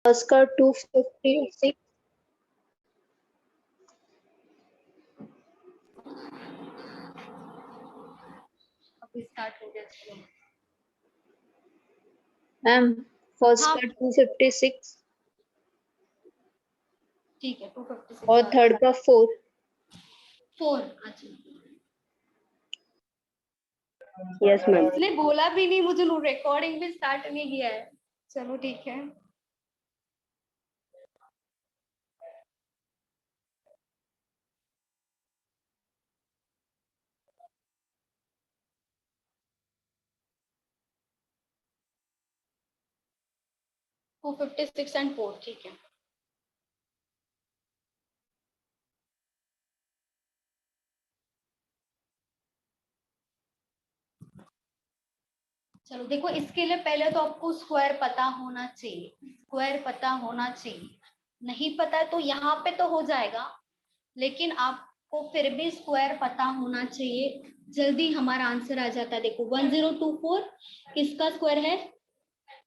उसका 256 अभी स्टार्ट हो गया। चलो मैम फर्स्ट हाँ का 256 ठीक है 256 और आ थर्ड गया। का 4। 4 अच्छा यस मैम। इसने बोला भी नहीं, मुझे रिकॉर्डिंग भी स्टार्ट नहीं किया है। चलो ठीक है। टू 56 एंड 4 ठीक है। चलो देखो, इसके लिए पहले तो आपको स्क्वायर पता होना चाहिए। स्क्वायर पता होना चाहिए, नहीं पता है तो यहाँ पे तो हो जाएगा, लेकिन आपको फिर भी स्क्वायर पता होना चाहिए। जल्दी हमारा आंसर आ जाता है। देखो 1024 किसका स्क्वायर है?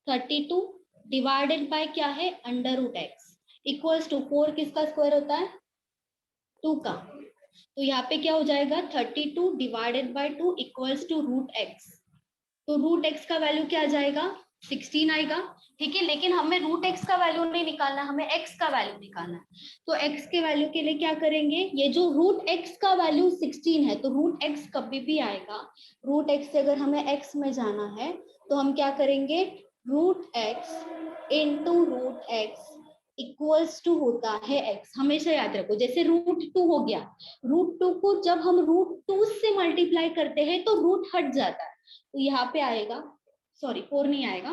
32 डिवाइडेड बाय क्या है? Under root x equals to 4 किसका स्क्वायर होता है? 2 का। तो यहाँ पे क्या हो जाएगा? 32 divided by 2 equals to root x. तो रूट एक्स का वैल्यू क्या आ जाएगा? 16 आएगा। ठीक है, लेकिन हमें रूट एक्स का वैल्यू नहीं निकालना, हमें एक्स का वैल्यू निकालना है। तो एक्स के वैल्यू के लिए क्या करेंगे? ये जो रूट एक्स का वैल्यू 16 है, तो रूट एक्स कभी भी आएगा। रूट एक्स से अगर हमें एक्स में जाना है तो हम क्या करेंगे? Root x into root x equals to होता है एक्स। हमेशा याद रखो, जैसे रूट 2 हो गया, रूट 2 को जब हम रूट 2 से मल्टीप्लाई करते हैं तो रूट हट जाता है, तो यहाँ पे आएगा, सॉरी 4 नहीं आएगा,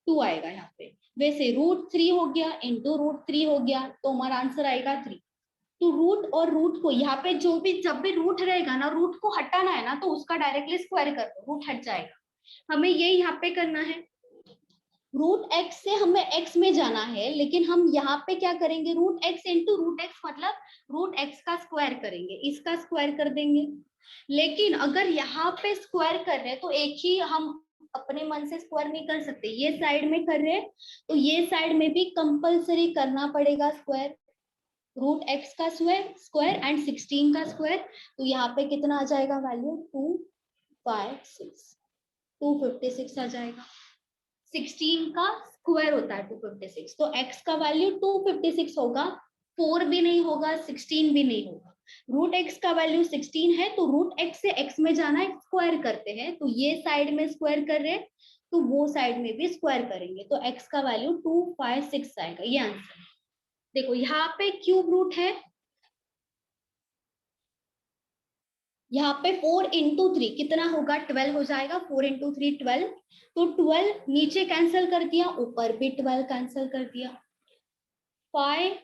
2 आएगा यहाँ पे। वैसे रूट 3 हो गया इंटू रूट 3 हो गया, तो हमारा आंसर आएगा 3। तो रूट और रूट को यहाँ पे जो भी, जब भी रूट रहेगा ना, रूट को हटाना है ना, तो उसका डायरेक्टली स्क्वायर कर दो, रूट हट जाएगा। हमें ये यहाँ पे करना है। रूट एक्स से हमें एक्स में जाना है, लेकिन हम यहाँ पे क्या करेंगे? Root x into root x मतलब रूट एक्स का स्क्वायर करेंगे, इसका स्क्वायर कर देंगे। लेकिन अगर यहाँ पे स्क्वायर कर रहे हैं तो एक ही, हम अपने मन से स्क्वायर नहीं कर सकते। ये साइड में कर रहे हैं तो ये साइड में भी कंपलसरी करना पड़ेगा स्क्वायर। रूट एक्स का स्क्वायर स्क्वायर एंड 16 का स्क्वायर, तो यहाँ पे कितना आ जाएगा वैल्यू? 256 256 आ जाएगा। 16 का स्क्वायर होता है 256, तो x का वैल्यू 256 होगा। 4 भी नहीं होगा, 16 भी नहीं होगा। रूट x का वैल्यू 16 है, तो रूट x से x में जाना है, स्क्वायर करते हैं, तो ये साइड में स्क्वायर कर रहे हैं तो वो साइड में भी स्क्वायर करेंगे, तो x का वैल्यू 256 आएगा। ये आंसर। देखो यहाँ पे क्यूब रूट है, यहाँ पे 4 इंटू 3 कितना होगा? 12 हो जाएगा। 4 इंटू 3 12, तो 12 नीचे कैंसिल कर दिया, ऊपर भी 12 कैंसिल कर दिया। 5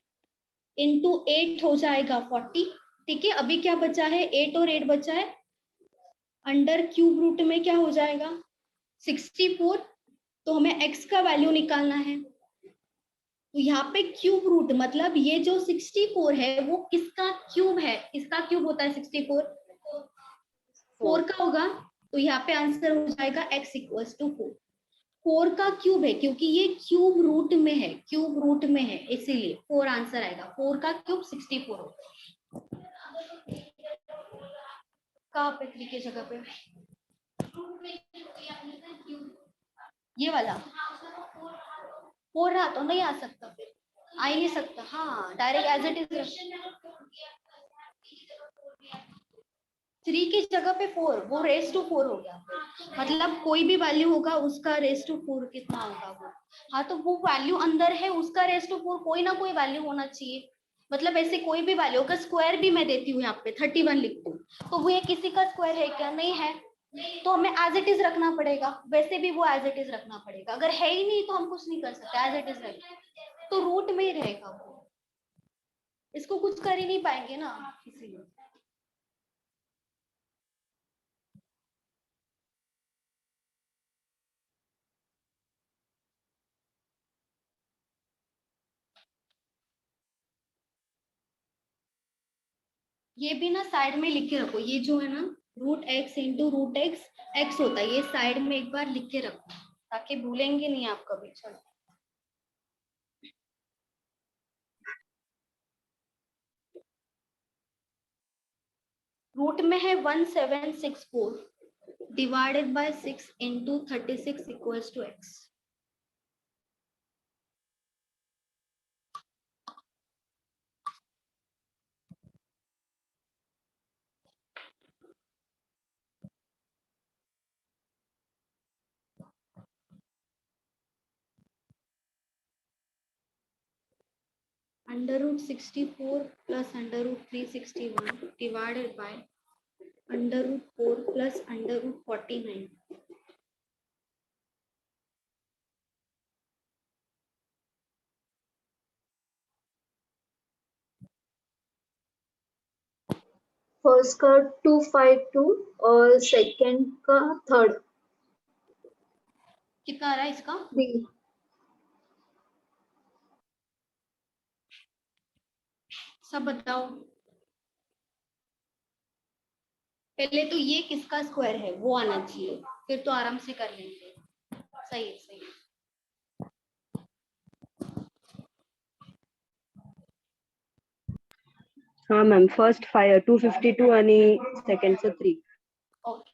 इंटू 8 हो जाएगा 40। ठीक है, अभी क्या बचा है? 8 और 8 बचा है। अंडर क्यूब रूट में क्या हो जाएगा? 64। तो हमें x का वैल्यू निकालना है, तो यहाँ पे क्यूब रूट मतलब ये जो 64 है वो किसका क्यूब है? किसका क्यूब होता है 64? 4 का होगा। तो यहाँ पे आंसर हो जाएगा x इक्वल्स टू 4। 4 का क्यूब है, क्योंकि ये क्यूब रूट में है, क्यूब रूट में है, इसीलिए 4 आंसर आएगा। 4 का क्यूब 64 होगा। कहाँ पे? 3 की जगह पे ये वाला 4 रहा तो नहीं आ सकता, फिर आ ही नहीं सकता। हाँ, डायरेक्ट एज इट इज। 3 की जगह पे 4, वो रेस टू 4 हो गया। मतलब कोई भी वैल्यू होगा उसका रेस टू 4 कितना होगा वो। हाँ, तो वो वैल्यू अंदर है, उसका रेस टू 4 कोई ना कोई वैल्यू होना चाहिए। मतलब ऐसे कोई भी वैल्यू का स्क्वायर भी मैं देती हूँ, यहाँ पे 31 लिख दूँ, तो वो ये किसी का स्क्वायर है क्या? नहीं है, तो हमें एज इट इज रखना पड़ेगा। वैसे भी वो एज इट इज रखना पड़ेगा, अगर है ही नहीं तो हम कुछ नहीं कर सकते, एज इट इज रहेगा, तो रूट में ही रहेगा वो, इसको कुछ कर ही नहीं पाएंगे ना, इसीलिए। ये भी ना साइड में लिख के रखो, ये जो है ना root x into root x x होता है, ये साइड में एक बार लिख के रखो ताकि भूलेंगे नहीं आप कभी। चलो रूट में है 1764 divided by 6 into 36 equals to x. Under root 64 plus under root 361 divided by under root 4 plus under root 49। First का 252 और सेकंड का थर्ड कितना आ रहा है इसका? 3। सब बताओ। पहले तो ये किसका स्क्वायर है वो आना चाहिए, फिर तो आराम से कर लेंगे। सही है, सही है। हाँ मैम, फर्स्ट 252 आणि सेकंडचं 3. ओके,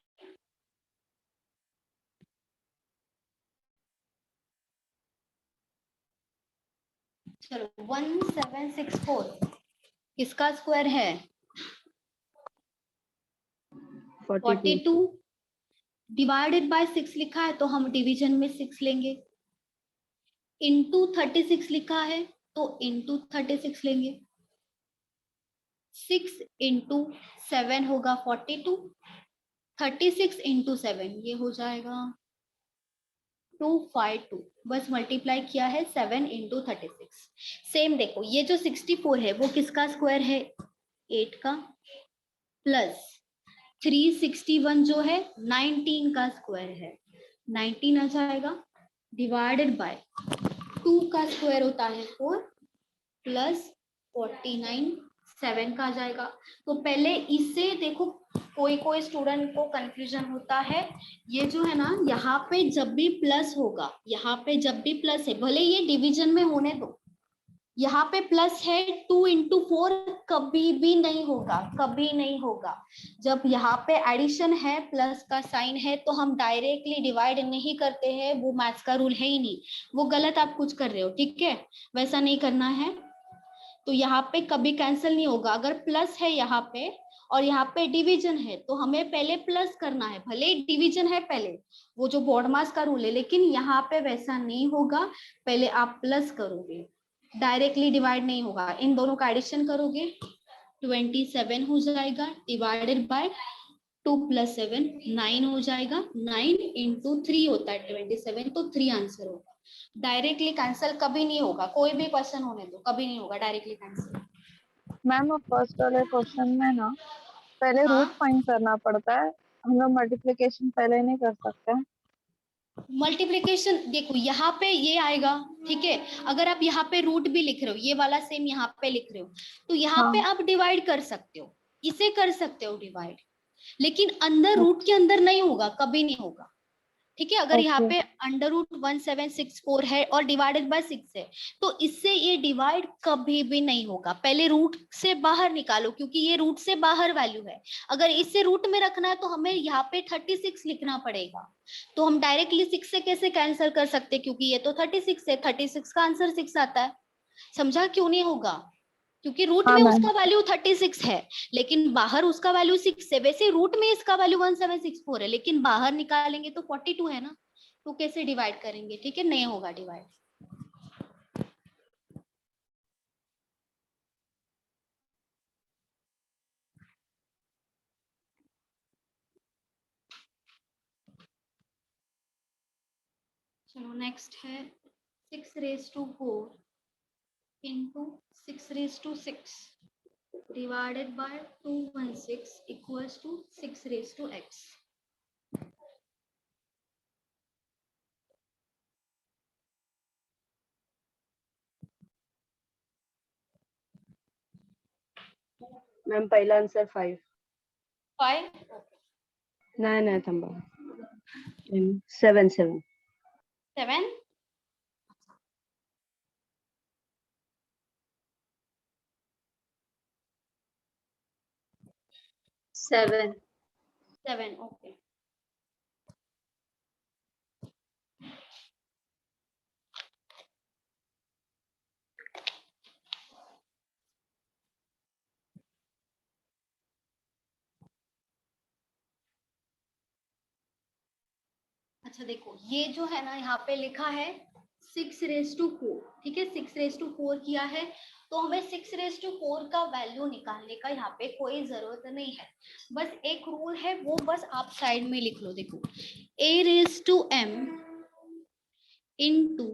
चलो 1764 किसका स्क्वायर है? 42. 42 डिवाइडेड बाय 6 लिखा है तो हम डिवीजन में 6 लेंगे। इंटू 36 लिखा है तो इंटू 36 लेंगे। 6 इंटू 7 होगा 42, 36 इंटू 7 ये हो जाएगा 252। बस मल्टीप्लाई किया है 7 इंटू 36। सेम देखो, ये जो 64 है वो किसका स्क्वायर है? 8 का, प्लस 361 जो है 19 का स्क्वायर है, 19 आ जाएगा, डिवाइडेड बाय 2 का स्क्वायर होता है 4 प्लस 49 7 का आ जाएगा। तो पहले इससे देखो, कोई कोई स्टूडेंट को कंफ्यूजन होता है। ये जो है ना, यहाँ पे जब भी प्लस होगा, यहाँ पे जब भी प्लस है, भले ये डिवीजन में होने दो, यहाँ पे प्लस है 2 इंटू 4 कभी भी नहीं होगा, कभी नहीं होगा। जब यहाँ पे एडिशन है, प्लस का साइन है, तो हम डायरेक्टली डिवाइड नहीं करते हैं, वो मैथ्स का रूल है ही नहीं। वो गलत आप कुछ कर रहे हो, ठीक है, वैसा नहीं करना है। तो यहाँ पे कभी कैंसिल नहीं होगा। अगर प्लस है यहाँ पे और यहाँ पे डिवीजन है तो हमें पहले प्लस करना है, भले डिवीजन है पहले, वो जो बोर्ड मास का रूल है, लेकिन यहाँ पे वैसा नहीं होगा। पहले आप प्लस करोगे, डायरेक्टली डिवाइड नहीं होगा। इन दोनों का एडिशन करोगे 27 हो जाएगा, डिवाइडेड बाय 2 प्लस 7 9 हो जाएगा। 9 इंटू 3 होता है 27, तो 3 आंसर होगा। डायरेक्टली कैंसिल कभी नहीं होगा, कोई भी क्वेश्चन होने दो, कभी नहीं होगा डायरेक्टली कैंसिल। मैम फर्स्ट वाले क्वेश्चन में ना पहले हाँ, रूट फाइंड करना पड़ता है, हम लोग मल्टीप्लिकेशन पहले नहीं कर सकते। मल्टीप्लिकेशन देखो यहाँ पे ये आएगा, ठीक है। अगर आप यहाँ पे रूट भी लिख रहे हो, ये वाला सेम यहाँ पे लिख रहे हो, तो यहाँ हाँ। पे आप डिवाइड कर सकते हो, इसे कर सकते हो डिवाइड, लेकिन अंदर रूट के अंदर नहीं होगा, कभी नहीं होगा, ठीक है। अगर यहाँ पे अंडर रूट 1764 है और डिवाइडेड बाय 6 है, तो इससे ये डिवाइड कभी भी नहीं होगा। पहले रूट से बाहर निकालो, क्योंकि ये रूट से बाहर वैल्यू है। अगर इसे रूट में रखना है तो हमें यहाँ पे 36 लिखना पड़ेगा। तो हम डायरेक्टली 6 से कैसे कैंसिल कर सकते, क्योंकि ये तो 36 है, 36 का आंसर 6 आता है। समझा क्यों नहीं होगा? क्योंकि रूट हाँ में मैम। उसका वैल्यू 36 है, लेकिन बाहर उसका वैल्यू 6 है। वैसे रूट में इसका वैल्यू 1764 है, लेकिन बाहर निकालेंगे तो 42 है ना, तो कैसे डिवाइड करेंगे? ठीक है, नहीं होगा डिवाइड। चलो नेक्स्ट है 6 raise to 4 into 6 raise to 6 divided by 216 equals to 6 raise to x। Ma'am पहिला आन्सर 5. 5 नाही नाही थांबा. 7 7. 7 7 7. 7, ओके। अच्छा देखो, ये जो है ना यहाँ पे लिखा है 6⁴, ठीक है, 6⁴ किया है, तो हमें 6⁴ का वैल्यू निकालने का यहाँ पे कोई जरूरत नहीं है। बस एक रूल है, वो बस आप साइड में लिख लो। देखो, a⁴m इंटू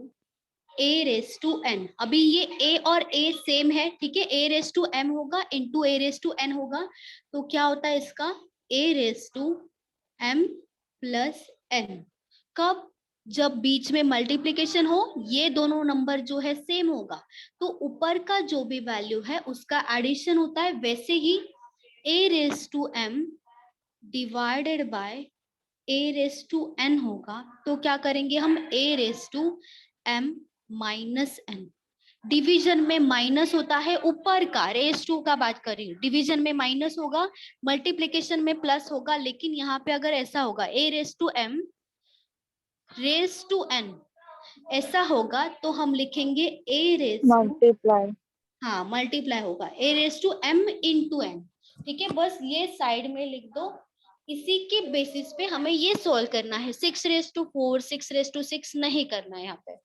a⁴n, अभी ये a और a सेम है, ठीक है, a⁴m होगा इंटू a⁴n होगा, तो क्या होता है इसका a⁴m प्लस n। कब? जब बीच में मल्टीप्लीकेशन हो, ये दोनों नंबर जो है सेम होगा, तो ऊपर का जो भी वैल्यू है उसका एडिशन होता है। वैसे ही a⁴m डिवाइडेड बाय a⁴n होगा, तो क्या करेंगे हम a⁴m माइनस n। डिवीजन में माइनस होता है ऊपर का, रेस टू का बात कर रही हूँ, डिवीजन में माइनस होगा, मल्टीप्लीकेशन में प्लस होगा, लेकिन यहाँ पे अगर ऐसा होगा a⁴m रेस टू n ऐसा होगा, तो हम लिखेंगे मल्टीप्लाई। हाँ मल्टीप्लाई होगा a⁴m इंटू n, ठीक है, बस ये साइड में लिख दो। इसी के बेसिस पे हमें ये सोल्व करना है, 6⁴, 6⁶ नहीं करना है यहाँ पे।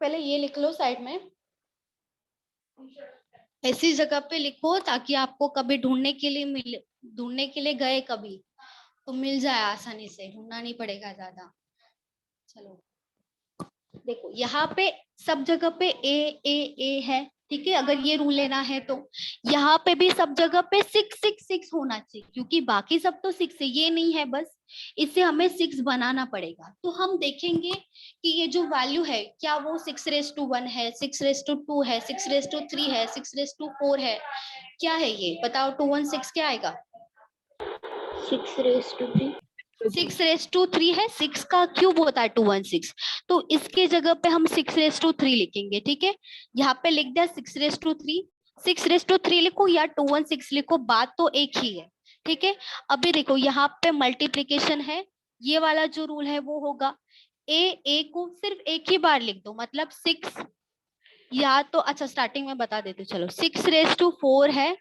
पहले ये लिख लो साइड में, ऐसी जगह पे लिखो ताकि आपको कभी ढूंढने के लिए मिले, ढूंढने के लिए गए कभी तो मिल जाए आसानी से, ढूंढना नहीं पड़ेगा ज्यादा। चलो देखो, यहाँ पे सब जगह पे ए है, ठीक है, अगर ये रूल लेना है तो यहाँ पे भी सब जगह पे 6 होना चाहिए, क्योंकि बाकी सब तो 6 है, ये नहीं है, बस इसे हमें 6 बनाना पड़ेगा। तो हम देखेंगे कि ये जो वैल्यू है क्या वो 6⁴ है, 6⁴ है, 6⁴ है, 6⁴ है, क्या है ये बताओ। 216 क्या आएगा? 6⁻3. 6⁻3 है, 6 का क्यूब होता है 216, तो इसके जगह पे हम 6⁻3 लिखेंगे, ठीक है। यहाँ पे लिख दिया 6⁻3, 6⁻3 लिखो या 216 लिखो, बात तो एक ही है, ठीक है। अभी देखो यहाँ पे मल्टीप्लीकेशन है, ये वाला जो रूल है वो होगा ए को सिर्फ एक ही बार लिख दो, मतलब 6, या तो अच्छा स्टार्टिंग में बता देते चलो, 6⁴ है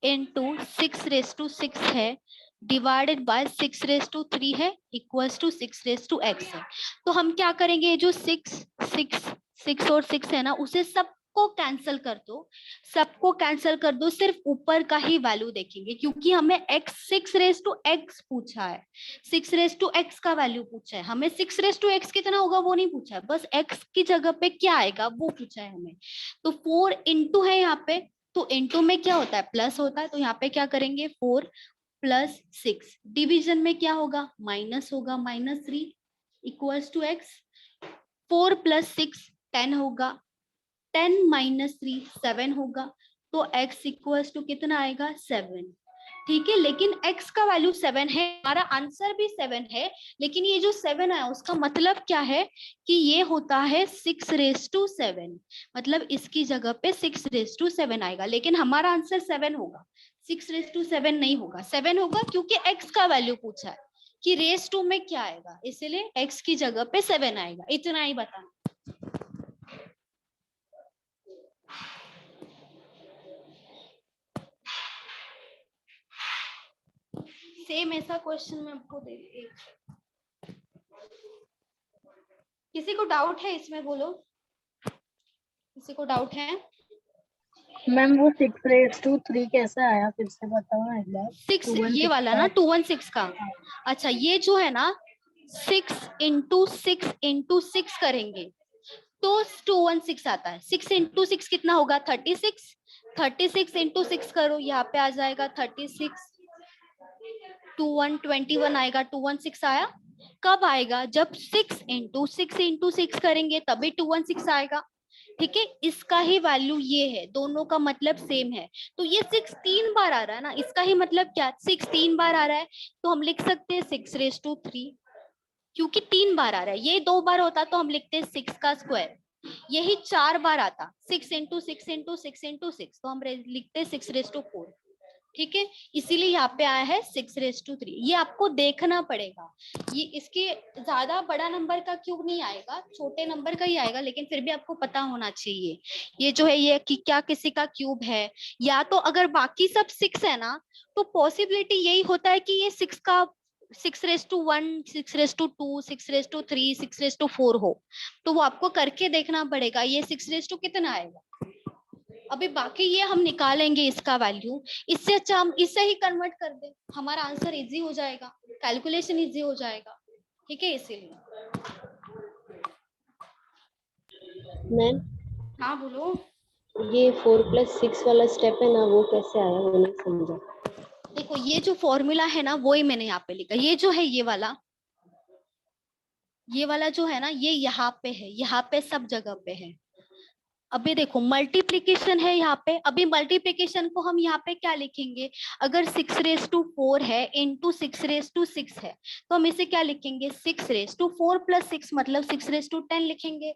इंटू 6⁻6 है डिवाइडेड बाय 6⁻3 है इक्वल्स टू 6⁻x है। तो हम क्या करेंगे, जो 6 और 6 है ना, उसे सबको कैंसिल कर दो, सबको कैंसिल कर दो, सिर्फ ऊपर का ही वैल्यू देखेंगे, क्योंकि हमें x 6⁻x पूछा है, 6⁻x का वैल्यू पूछा है हमें, 6⁻x कितना होगा वो नहीं पूछा है, बस x की जगह पे क्या आएगा वो पूछा है हमें। तो 4 इंटू है यहाँ पे, तो इंटू में क्या होता है प्लस होता है, तो यहाँ पे क्या करेंगे 4 प्लस 6, डिवीजन में क्या होगा माइनस होगा, -3 इक्वल्स टू x, 4 प्लस 6 10 होगा, 10 माइनस 3 7 होगा, तो x इक्वल्स टू कितना आएगा 7, ठीक है। लेकिन x का वैल्यू 7 है, हमारा आंसर भी 7 है, लेकिन ये जो 7 आया उसका मतलब क्या है कि ये होता है 6⁻7, मतलब इसकी जगह पे 6⁻7 आएगा, लेकिन हमारा आंसर 7 होगा, 6⁻7 नहीं होगा, 7 होगा, क्योंकि x का वैल्यू पूछा है कि रेस टू में क्या आएगा, इसलिए x की जगह पे 7 आएगा, इतना ही बताना। सेम ऐसा क्वेश्चन मैं आपको दे एक, किसी को डाउट है इसमें बोलो, किसी को डाउट है? मैम वो 6⁻3 कैसे आया, फिर से बताओ ना एक बार। 6 ये 216 वाला ना 216 का, अच्छा ये जो है ना 6 इंटू 6 करेंगे तो 216 आता है, 6 इंटू 6 कितना होगा 36, 36 इंटू 6 करो, यहाँ पे आ जाएगा 36, 21 आएगा, 216 आया। कब आएगा, जब 6 इंटू 6 करेंगे तभी 216 आएगा, ठीक है। इसका ही वैल्यू ये है, दोनों का मतलब सेम है, तो ये 6 3 बार आ रहा है ना, इसका ही मतलब क्या 6 3 बार आ रहा है, तो हम लिख सकते हैं 6⁻3, क्योंकि 3 बार आ रहा है, ये 2 बार होता तो हम लिखते हैं 6 का स्क्वायर, यही 4 बार आता, 6 इंटू 6 इंटू 6 इंटू 6, तो हम लिखते 6⁻4, ठीक है। इसीलिए यहाँ पे आया है 6⁻3। ये आपको देखना पड़ेगा, ये इसके ज्यादा बड़ा नंबर का क्यूब नहीं आएगा, छोटे नंबर का ही आएगा, लेकिन फिर भी आपको पता होना चाहिए ये जो है ये कि क्या किसी का क्यूब है। या तो अगर बाकी सब 6 है ना, तो पॉसिबिलिटी यही होता है कि ये 6⁻1, 6⁻2, 6⁻3, 6⁻4 हो, तो वो आपको करके देखना पड़ेगा ये 6 कितना आएगा। अभी बाकी ये हम निकालेंगे इसका वैल्यू, इससे अच्छा हम इसे ही कन्वर्ट कर दें, हमारा आंसर इजी हो जाएगा, कैलकुलेशन इजी हो जाएगा, ठीक है। इसीलिए मैम हाँ बोलो। ये 4+6 वाला स्टेप है ना, वो कैसे आया वो नहीं समझा। देखो ये जो फॉर्मूला है ना, वो ही मैंने यहाँ पे लिखा, ये जो है ये वाला जो है ना, ये यहाँ पे है, यहाँ पे सब जगह पे है। अभी देखो मल्टीप्लीकेशन है यहाँ पे, अभी मल्टीप्लीकेशन को हम यहाँ पे क्या लिखेंगे, अगर 6⁻4 है इंटू 6⁻6 है, तो हम इसे क्या लिखेंगे, 6⁻4 + 6 मतलब 6⁻10 लिखेंगे,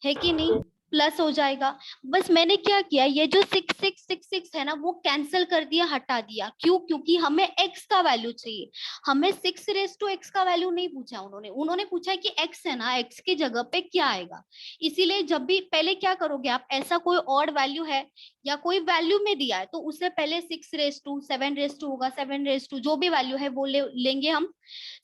है कि नहीं, प्लस हो जाएगा। बस मैंने क्या किया, ये जो 6,666 है ना, वो कैंसिल कर दिया, हटा दिया, क्यों, क्योंकि हमें x का वैल्यू चाहिए, हमें 6⁻x का वैल्यू नहीं पूछा उन्होंने पूछा कि x है ना, x की जगह पे क्या आएगा। इसीलिए जब भी पहले क्या करोगे आप, ऐसा कोई ऑड वैल्यू है या कोई वैल्यू में दिया है, तो उससे पहले 6⁻, 7⁻2 होगा, 7⁻2 जो भी वैल्यू है वो लेंगे हम।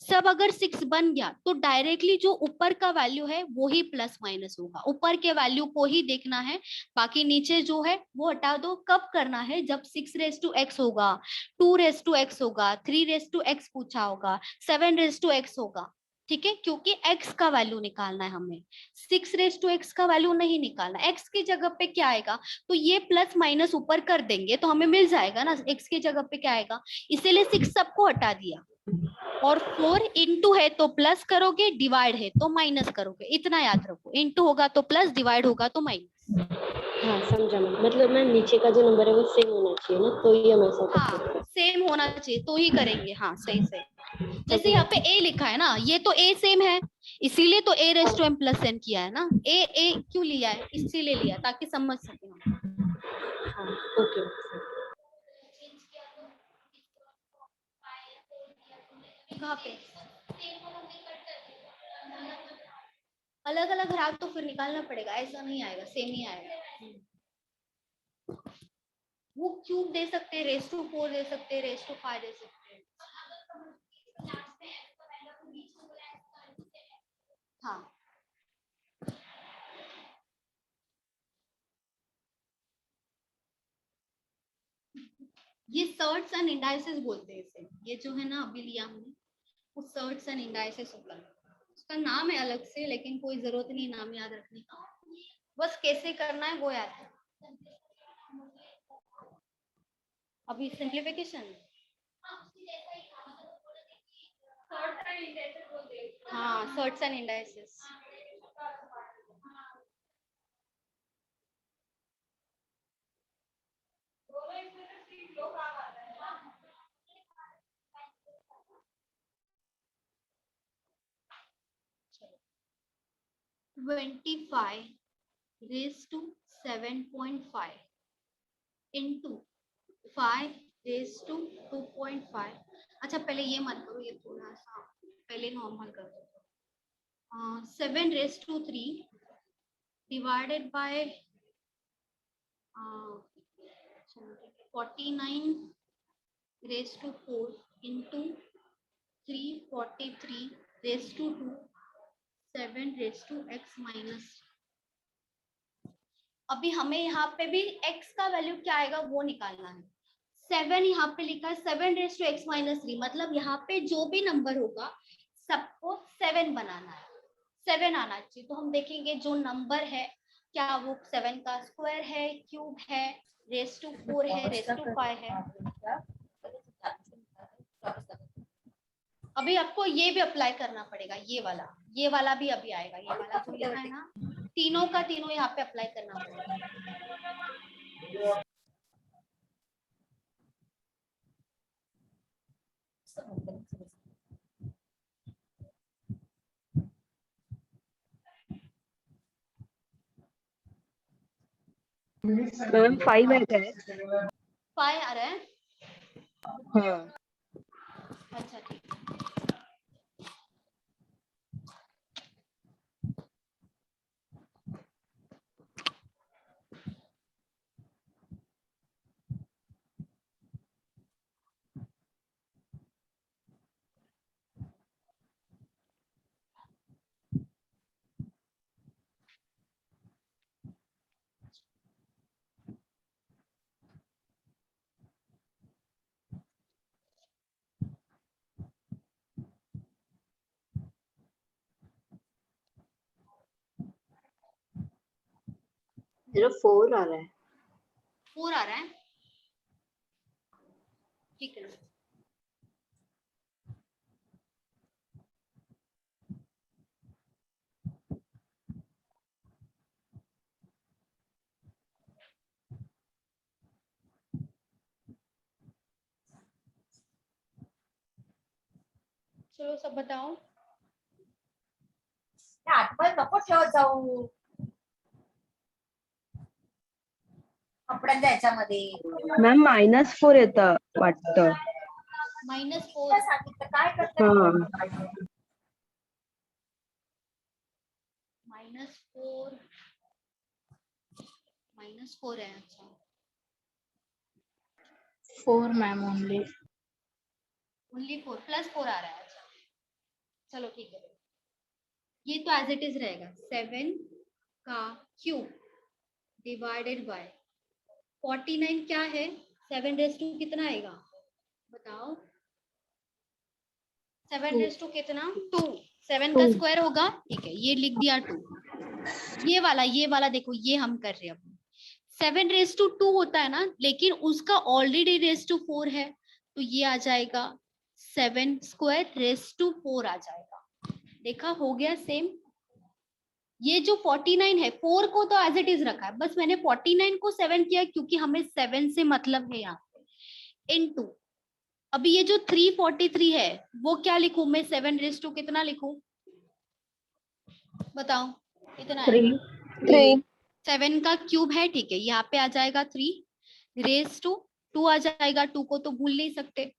सब अगर 6 बन गया तो डायरेक्टली जो ऊपर का वैल्यू है वो ही प्लस माइनस होगा, ऊपर के वैल्यू को ही देखना है, बाकी नीचे जो है वो हटा दो। कब करना है, जब 6⁻x होगा, 2⁻x होगा, 3⁻x पूछा होगा, 7⁻x होगा, ठीक है, क्योंकि x का वैल्यू निकालना है हमें, 6⁻x का वैल्यू नहीं निकालना। x की जगह पे क्या आएगा, तो ये प्लस माइनस ऊपर कर देंगे तो हमें मिल जाएगा ना, x की जगह पे क्या आएगा, इसीलिए 6 सबको हटा दिया। और 4 इंटू है तो प्लस करोगे, डिवाइड है तो माइनस करोगे, इतना याद रखो, इंटू होगा तो प्लस, डिवाइड होगा तो माइनस। हाँ समझा मैम, मतलब मैम नीचे का जो नंबर है वो सेम होना चाहिए ना, तो ये हम ऐसा कर सकते हाँ हैं। सेम होना चाहिए तो ही करेंगे, हाँ सही सही। जैसे यहाँ पे a लिखा है ना, ये तो a सेम है, इसीलिए तो a⁻m + n किया है ना, a क्यों लिया है, इसीलिए लिया ताकि समझ सके हम। हाँ ओके। कहाँ पे अलग अलग ग्राफ तो फिर निकालना पड़ेगा, ऐसा नहीं आएगा, सेम ही आएगा। वो क्यूब दे सकते हैं, ⁻4 दे सकते हैं, ⁻5 दे सकते हैं। हाँ ये सर्ट्स एंड इंडाइसेस बोलते हैं इसे, ये जो है ना अभी लिया हमने, वो सर्ट्स एंड इंडाइसेस होगा, उसका नाम है अलग से, लेकिन कोई जरूरत नहीं नाम याद रखने का, बस कैसे करना है वो याद है। अभी सिंप्लीफिकेशन, हाँ shirts and indices. (25 raised to 7.5 into 5 raised to 2.5)। अच्छा पहले ये मत करो, ये थोड़ा सा पहले नॉर्मल कर दो। 7⁻³ divided by 49⁻4 into 343⁻2 7⁻x-। अभी हमें यहाँ पे भी x का वैल्यू क्या आएगा वो निकालना है। 7 यहाँ पे लिखा है, 7⁻x-3 मतलब यहाँ पे जो भी नंबर होगा सबको 7 बनाना है, 7 आना चाहिए। तो हम देखेंगे जो नंबर है क्या वो 7 का स्क्वायर है, क्यूब है, ⁻4 है, ⁻5 है। अभी आपको ये भी अप्लाई करना पड़ेगा, ये वाला भी अभी आएगा, ये वाला जो लिखा है ना, तीनों का तीनों यहाँ पे अप्लाई करना पड़ेगा। मैम 5 है। 5 आ रहा है। हाँ अच्छा ठीक। मेरा 4 आ रहा है। 4 आ रहा है, ठीक है। चलो सब बताओ। आठवण नको ठेवत जाऊ कपड्यांच्या याच्यामध्ये. मॅम -4 येतं वाटतं. -4 सांगितलं काय करते. हा -4 -4 है। अच्छा 4 मैम ओनली। ओनली 4 +4 आ रहा है। अच्छा चलो ठीक है, ये तो एज इट इज रहेगा। 7 का क्यूब डिवाइडेड बाय 49 क्या है, 7 रेज टू कितना आएगा बताओ। 7 रेज टू कितना 2, 7 का स्क्वायर होगा, ठीक है ये लिख दिया 2। ये वाला देखो, ये हम कर रहे हैं अब। 7 रेज टू 2 होता है ना, लेकिन उसका ऑलरेडी रेज टू 4 है, तो ये आ जाएगा 7 स्क्वायर रेज टू 4 आ जाएगा। देखा हो गया सेम। ये जो 49 है 4 को तो एज इट इज रखा है, बस मैंने 49 को 7 किया क्योंकि हमें 7 से मतलब है यहाँ पे। इनटू अभी ये जो 343 है वो क्या लिखूं मैं, 7 रेज टू कितना लिखूं बताओ कितना है। 3 7 का क्यूब है, ठीक है यहाँ पे आ जाएगा 3 रेज टू 2 आ जाएगा, 2 को तो भूल नहीं सकते।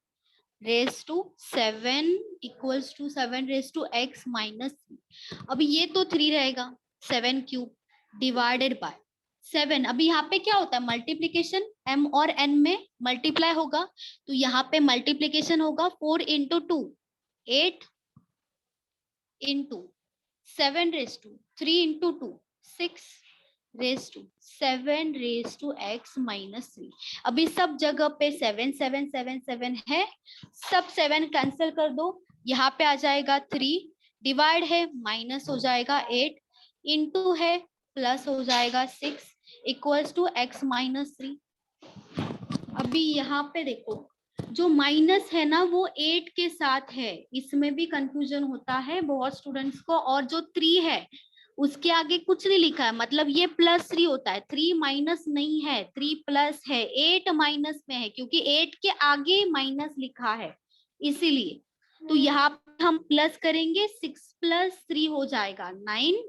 Raise to 7 equals to 7 raise to x minus. अभी ये तो 3 रहेगा, 7 क्यूब डिवाइडेड बाय 7। अभी यहाँ पे क्या होता है मल्टीप्लीकेशन, m और n में मल्टीप्लाई होगा, तो यहाँ पे मल्टीप्लीकेशन होगा 4 into 2 8 into 7 raise to 3 into 2 6 raise to 7 raise to x minus 3। अभी सब जगह पे 7 7 7 7 है, सब 7 कैंसिल कर दो, यहाँ पे आ जाएगा 3 डिवाइड है माइनस हो जाएगा 8 इंटू है प्लस हो जाएगा 6 इक्वल्स टू x माइनस 3। अभी यहाँ पे देखो जो माइनस है ना वो 8 के साथ है, इसमें भी कंफ्यूजन होता है बहुत स्टूडेंट्स को। और जो 3 है उसके आगे कुछ नहीं लिखा है, मतलब ये +3 होता है, 3 माइनस नहीं है, 3 प्लस है, 8 माइनस में है क्योंकि 8 के आगे माइनस लिखा है इसीलिए। तो यहाँ पे हम प्लस करेंगे, 6 + 3 हो जाएगा 9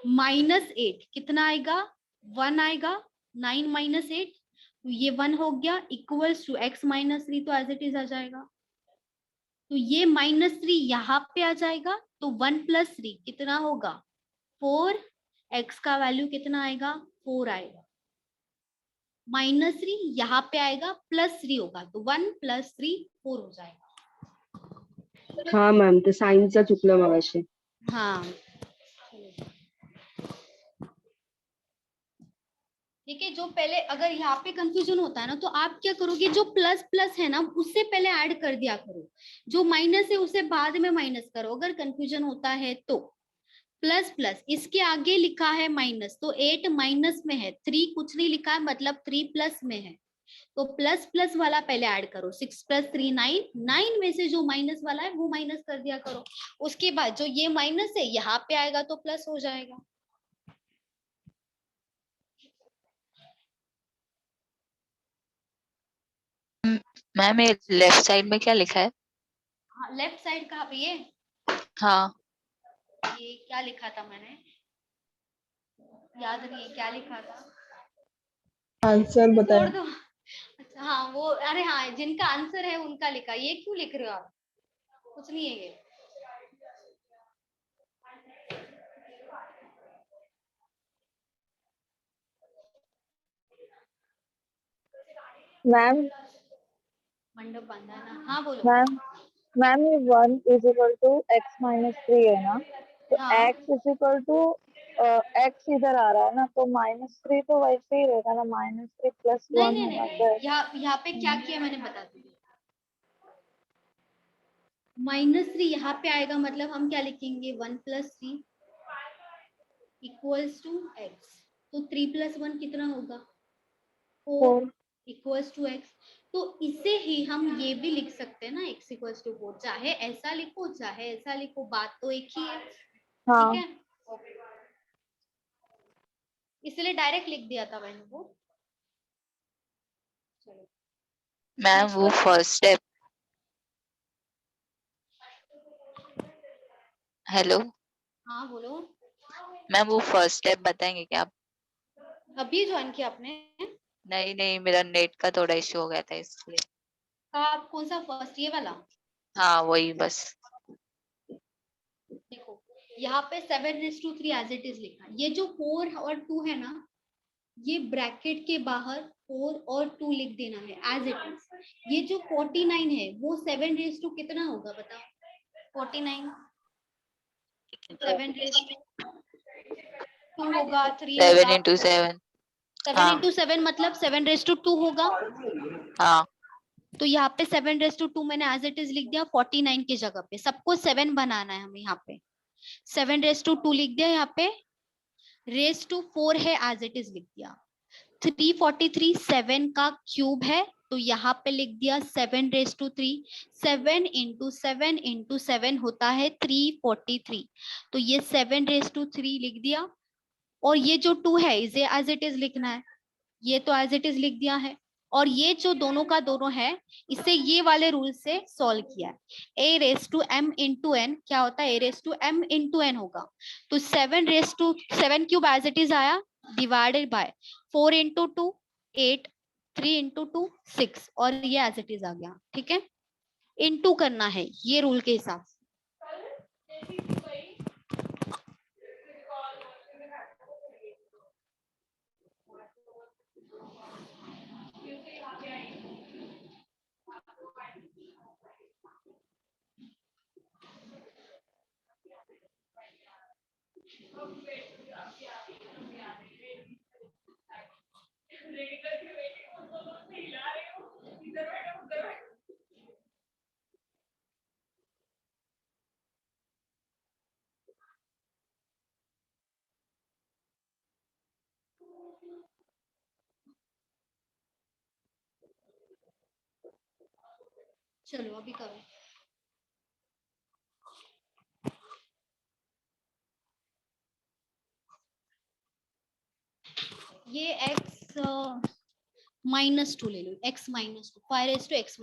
माइनस 8 कितना आएगा 1 आएगा, 9 माइनस 8 तो ये 1 हो गया इक्वल्स टू x माइनस 3, तो एज इट इज आ जाएगा। तो ये -3 यहाँ पे आ जाएगा, तो 1 + 3 कितना होगा 4, x का वैल्यू कितना आएगा 4 आएगा। -3 यहाँ पे आएगा +3 होगा, तो 1 + 3 4 हो जाएगा। हा मॅम ते सायन्सचा चुकलं मगाशी. हाँ ठीक है, जो पहले अगर यहाँ पे कंफ्यूजन होता है ना तो आप क्या करोगे, जो प्लस प्लस है ना उससे पहले ऐड कर दिया करो, जो माइनस है उसे बाद में माइनस करो अगर कंफ्यूजन होता है तो। प्लस प्लस इसके आगे लिखा है माइनस, तो 8 माइनस में है, 3 कुछ नहीं लिखा है मतलब 3 प्लस में है, तो प्लस प्लस वाला पहले ऐड करो। 6 + 3 9, 9 में से जो माइनस वाला है वो माइनस कर दिया करो, उसके बाद जो ये माइनस है यहाँ पे आएगा तो प्लस हो जाएगा। मैम ये लेफ्ट साइड में क्या लिखा है? हाँ लेफ्ट साइड कहाँ पे ये हाँ क्या लिखा था मैंने, याद नहीं है क्या लिखा था, आंसर छोड़ बताएं। दो। अच्छा हाँ वो, अरे हाँ जिनका आंसर है उनका लिखा, ये क्यों लिख रहे हो आप, कुछ नहीं है ये। मैम मंडप बांधा है ना, हाँ बोलो। मैम मैम ये 1 = x - 3 है ना, तो हाँ x इधर आ रहा है ना, तो -3 तो वैसे ही रहेगा ना, -3 + नहीं 1 नहीं नहीं होना नहीं, चाहिए। यहाँ पे क्या किया मैंने बता दी। -3 यहाँ पे आएगा, मतलब हम क्या लिखेंगे, 1 + 3 = x, तो 3 + 1 कितना होगा, 4 4। = x। तो इसे ही हम ये भी लिख सकते हैं ना, x = 4, चाहे ऐसा लिखो चाहे ऐसा लिखो, बात तो एक ही है, ठीक हाँ है। इसलिए डायरेक्ट लिख दिया था मैंने वो। चलो मैम नेक्स्ट वो क्वेश्चन। फर्स्ट स्टेप, हेलो हाँ बोलो। मैम वो फर्स्ट स्टेप बताएंगे क्या आप? अभी ज्वाइन किया आपने? नहीं नहीं, मेरा नेट का थोड़ा इश्यू हो गया था इसलिए। आप कौन सा फर्स्ट, ये वाला? हाँ वही बस। देखो यहाँ पे 7:3 एज इट इज लिखा, ये जो 4 और 2 है ना, ये ब्रैकेट के बाहर 4 और 2 लिख देना है एज इट इज। ये जो 49 है वो 7 कितना होगा बताओ, 49 7 होगा, 3 7 होगा, into 7। 7 × 7 मतलब 7 होगा। हाँ तो यहाँ पे 7 मैंने एज इट इज लिख दिया 49 की जगह पे, सबको 7 बनाना है हमें, यहाँ पे 7 लिख दिया, यहाँ पे 4 है एज इट इज लिख दिया। 343 7 का क्यूब है, तो यहाँ पे लिख दिया 7 3। 7 × 7 × 7 होता है 343, तो ये 7 3 लिख दिया। और ये जो 2 है इसे एज इट इज लिखना है, ये तो एज इट इज लिख दिया है। और ये जो दोनों का दोनों है, इसे ये वाले रूल से सॉल्व किया है। a⁻m × n क्या होता है, a⁻m × n होगा। तो 7 क्यूब एज इट इज आया, डिवाइडेड बाय 4 × 2 8, 3 × 2 6, और ये एज इट इज आ गया, ठीक है। इनटू करना है ये रूल के हिसाब से। चलो अभी करो। ये x -2 ले लो, x -2 5 x-।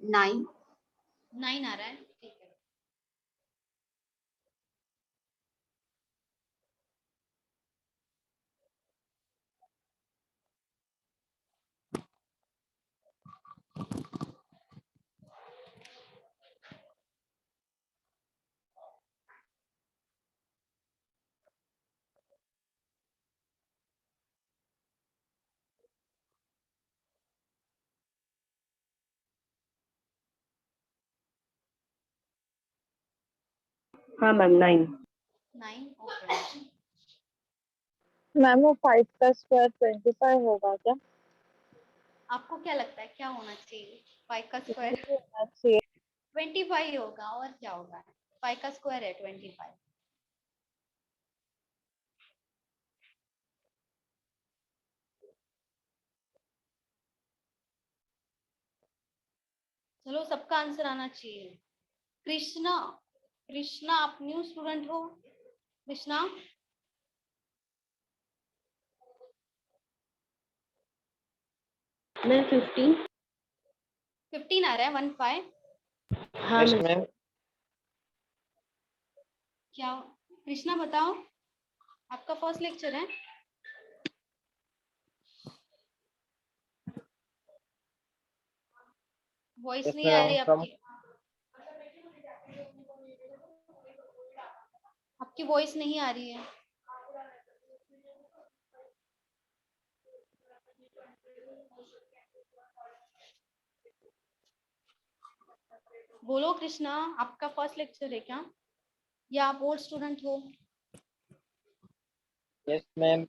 नाइन 9 आ रहा है, ठीक है। हाँ मैम 9। 9 ओके। मैम वो 5 का स्क्वायर 25 होगा क्या? आपको क्या लगता है क्या होना चाहिए? 5 का स्क्वायर ये होना चाहिए। 25 होगा और क्या होगा? 5 का स्क्वायर है 25। चलो सबका आंसर आना चाहिए। कृष्णा, कृष्णा आप न्यू स्टूडेंट हो? कृष्णा मैं 15। 15 आ रहा है 15। हाँ यस मैम। मैम। क्या कृष्णा बताओ, आपका फर्स्ट लेक्चर है? वॉइस यस नहीं आ रही मैम फ्रॉम आपकी, आपकी वॉइस नहीं आ रही है। बोलो कृष्णा, आपका फर्स्ट लेक्चर है क्या या आप ओल्ड स्टूडेंट हो? Yes ma'am.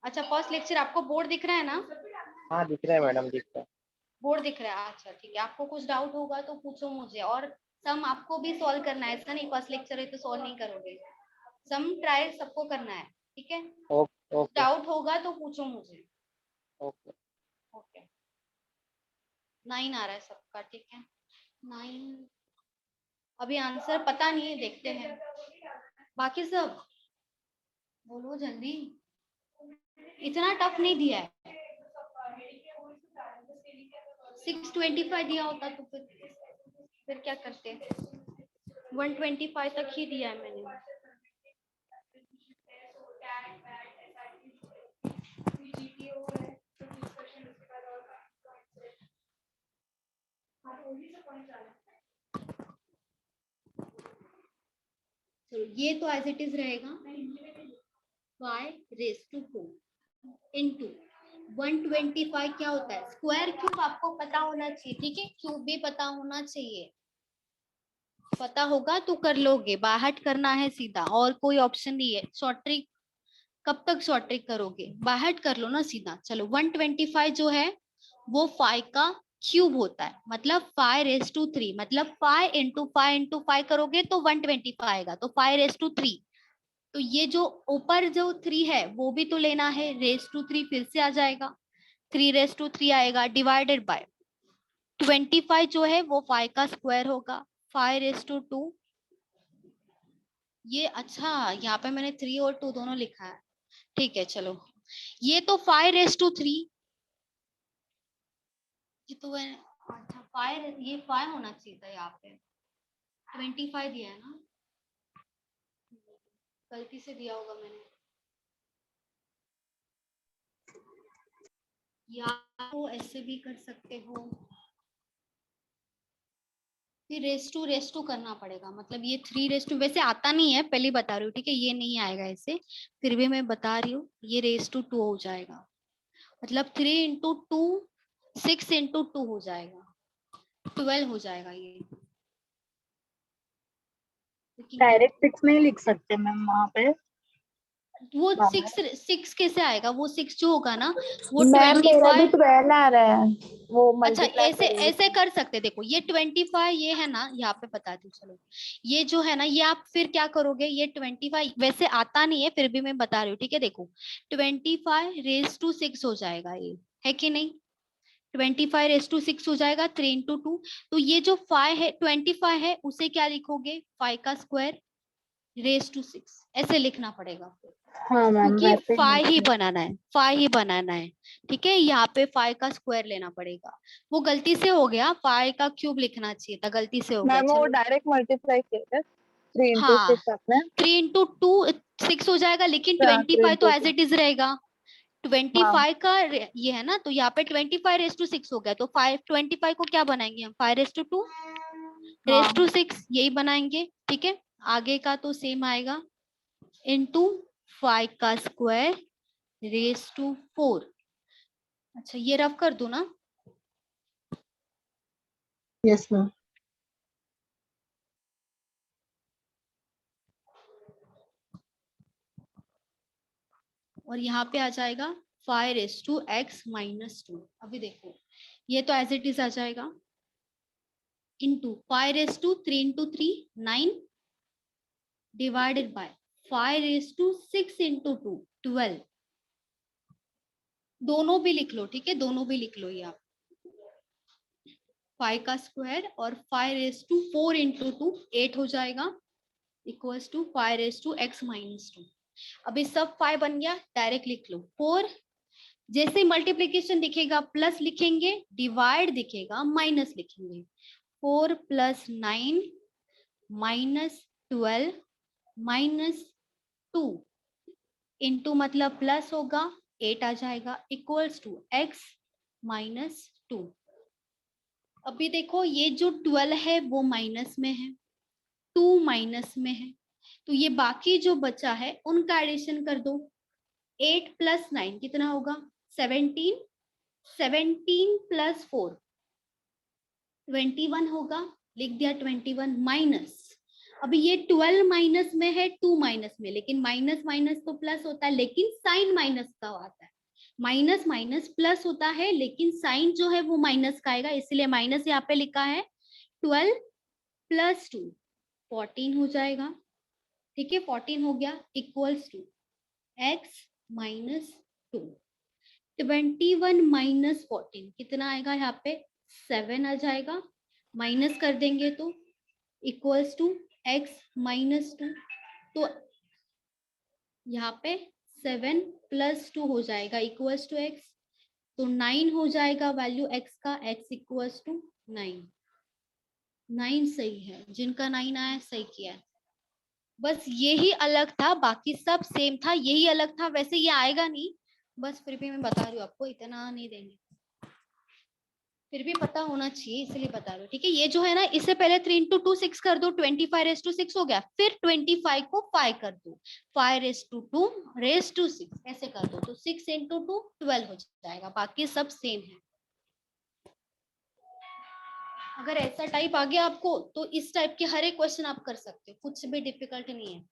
अच्छा फर्स्ट लेक्चर, आपको बोर्ड दिख रहा है ना? हाँ दिख रहा है मैडम, दिख रहा है। बोर्ड दिख रहा है, अच्छा ठीक है। आपको कुछ डाउट होगा तो पूछो मुझे, और सम आपको भी सॉल्व करना है, ऐसा नहीं फर्स्ट लेक्चर है तो सॉल्व नहीं करोगे। सम ट्रायल सबको करना है, ठीक है? ओके ओके डाउट होगा तो पूछो मुझे। ओके। ओके 9 आ रहा है सबका, ठीक है 9। अभी आंसर पता नहीं है, देखते हैं। बाकी सब बोलो जल्दी, इतना टफ नहीं दिया है। 625 दिया होता तो फिर क्या करते? 125 तक ही दिया है मैंने। तो ये तो एज इट इज रहेगा, y रेस टू 4 इंटू 125 क्या होता है स्क्वायर क्यूब, आपको पता होना चाहिए, ठीक है? क्यूब भी पता होना चाहिए, पता होगा तो कर लोगे। बाहर करना है सीधा, और कोई ऑप्शन नहीं है। शॉर्ट ट्रिक कब तक शॉर्ट ट्रिक करोगे? बाहर कर लो ना सीधा। चलो 125 जो है वो 5 का क्यूब होता है, मतलब 5 रेस टू 3, मतलब 5 इंटू 5 इंटू 5 करोगे तो 125 आएगा, तो 5 रेस टू 3। तो ये जो ऊपर जो 3 है वो भी तो लेना है, रेस टू 3 फिर से आ जाएगा, 3 रेस टू 3 आएगा, डिवाइडेड बाय 25 जो है वो 5 का स्क्वायर होगा, 5 रेस टू 2। ये अच्छा, यहाँ पे मैंने 3 और 2 दोनों लिखा है, ठीक है चलो। ये तो 5 रेस टू 3, ये तो है, अच्छा 5, ये 5 होना चाहिए था यहाँ पे, 25 दिया है ना, गलती से दिया होगा मैंने। या तो ऐसे भी कर सकते हो, फिर रेस टू करना पड़ेगा, मतलब ये 3 रेस टू वैसे आता नहीं है, पहले बता रही हूँ, ठीक है? ये नहीं आएगा ऐसे, फिर भी मैं बता रही हूँ, ये रेस टू 2 हो जाएगा, मतलब 3 इंटू 2 6 इंटू 2 हो जाएगा, 12 हो जाएगा ये। लेकिन डायरेक्ट 6 नहीं लिख सकते मैम वहाँ पे? वो बाहर 6 कैसे आएगा? वो 6 जो होगा ना वो मैम मेरा भी 25। 12 आ रहा है, वो अच्छा मल्टीप्लाई ऐसे करेंगे। ऐसे कर सकते, देखो ये 25 ये है ना, यहाँ पे बता दूं चलो, ये जो है ना ये आप फिर क्या करोगे, ये 25 वैसे आता नहीं है, फिर भी मैं बता रही हूँ, ठीक है? देखो 25 रेस टू 6 हो जाएगा, ये है कि नहीं? 25 रेस टू 6 हो जाएगा, 3 इंटू 2। तो ये जो 5 है 25 है उसे क्या लिखोगे, 5 का स्क्वायर रेस टू 6 ऐसे लिखना पड़ेगा फिर, हाँ मैम क्योंकि वैसे ही 5 ही लिखते हैं। बनाना है, 5 ही बनाना है, ठीक है? यहाँ पे 5 का स्क्वायर लेना पड़ेगा, वो गलती से हो गया, 5 का क्यूब लिखना चाहिए था, गलती से हो गया। मैम वो चलो डायरेक्ट मल्टीप्लाई किया था 3 इंटू हाँ 6 आपने। 3 इंटू 2 6 हो जाएगा, लेकिन 3 25 तो इंटू एज 2। इट इज रहेगा। हाँ 25 का ये है ना, तो यहाँ पे 25 रेस टू 6 हो गया, तो 25 को क्या बनाएंगे हम, 5 रेस टू 2 रेस हाँ टू 6 यही बनाएंगे, ठीक है? आगे का तो सेम आएगा, इंटू 5 का स्क्वायर रेस टू 4। अच्छा ये रफ कर दूं ना? Yes ma'am. और यहाँ पे आ जाएगा 5 रेस टू x माइनस 2। अभी देखो ये तो एज इट इज आ जाएगा into 5 raise to 3 into 3 9 divided by 5 raise to 6 into 2 12। दोनों भी लिख लो, ठीक है, दोनों भी लिख लो ये आप। 5 का स्क्वायर और 5 रेस टू 4 इंटू 2 8 हो जाएगा equals to 5 raise to x minus 2। अभी सब 5 बन गया, डायरेक्ट लिख लो 4। जैसे मल्टीप्लीकेशन दिखेगा प्लस लिखेंगे, डिवाइड दिखेगा माइनस लिखेंगे। 4 प्लस 9 माइनस 12 माइनस 2 इंटू मतलब प्लस होगा 8 आ जाएगा इक्वल्स टू x माइनस 2। अभी देखो ये जो 12 है वो माइनस में है, 2 माइनस में है, तो ये बाकी जो बचा है उनका एडिशन कर दो। 8 प्लस 9 कितना होगा 17, 17 प्लस 4 21 होगा, लिख दिया 21 माइनस। अभी ये 12 माइनस में है, 2 माइनस में, लेकिन माइनस माइनस तो प्लस होता है, लेकिन साइन माइनस का आता है। माइनस माइनस प्लस होता है लेकिन साइन जो है वो माइनस का आएगा, इसलिए माइनस यहाँ पे लिखा है। 12 प्लस 2 14 हो जाएगा, ठीक है, 14 हो गया equals to x minus 2। 21 minus 14 कितना आएगा यहाँ पे 7 आ जाएगा, माइनस कर देंगे तो इक्वल्स टू x माइनस 2। तो यहाँ पे 7 प्लस 2 हो जाएगा इक्वल्स टू x, तो 9 हो जाएगा वैल्यू x का, x इक्वल्स टू 9। 9 सही है, जिनका 9 आया सही किया है। बस यही अलग था, बाकी सब सेम था, यही अलग था। वैसे ये आएगा नहीं, बस फिर भी मैं बता रही हूँ आपको, इतना नहीं देंगे, फिर भी पता होना चाहिए इसलिए बता रही हूँ, ठीक है। ये जो है ना, इससे पहले 3 इंटू 2 6 कर दो, 25 रेस टू 6 हो गया, फिर 25 को 5 कर दो, 5 रेस टू 2 रेस टू 6 ऐसे कर दो, तो 6 इंटू 2 12 हो जाएगा, बाकी सब सेम है। अगर ऐसा टाइप आ गया आपको तो इस टाइप के हर एक क्वेश्चन आप कर सकते हो, कुछ भी डिफिकल्ट नहीं है।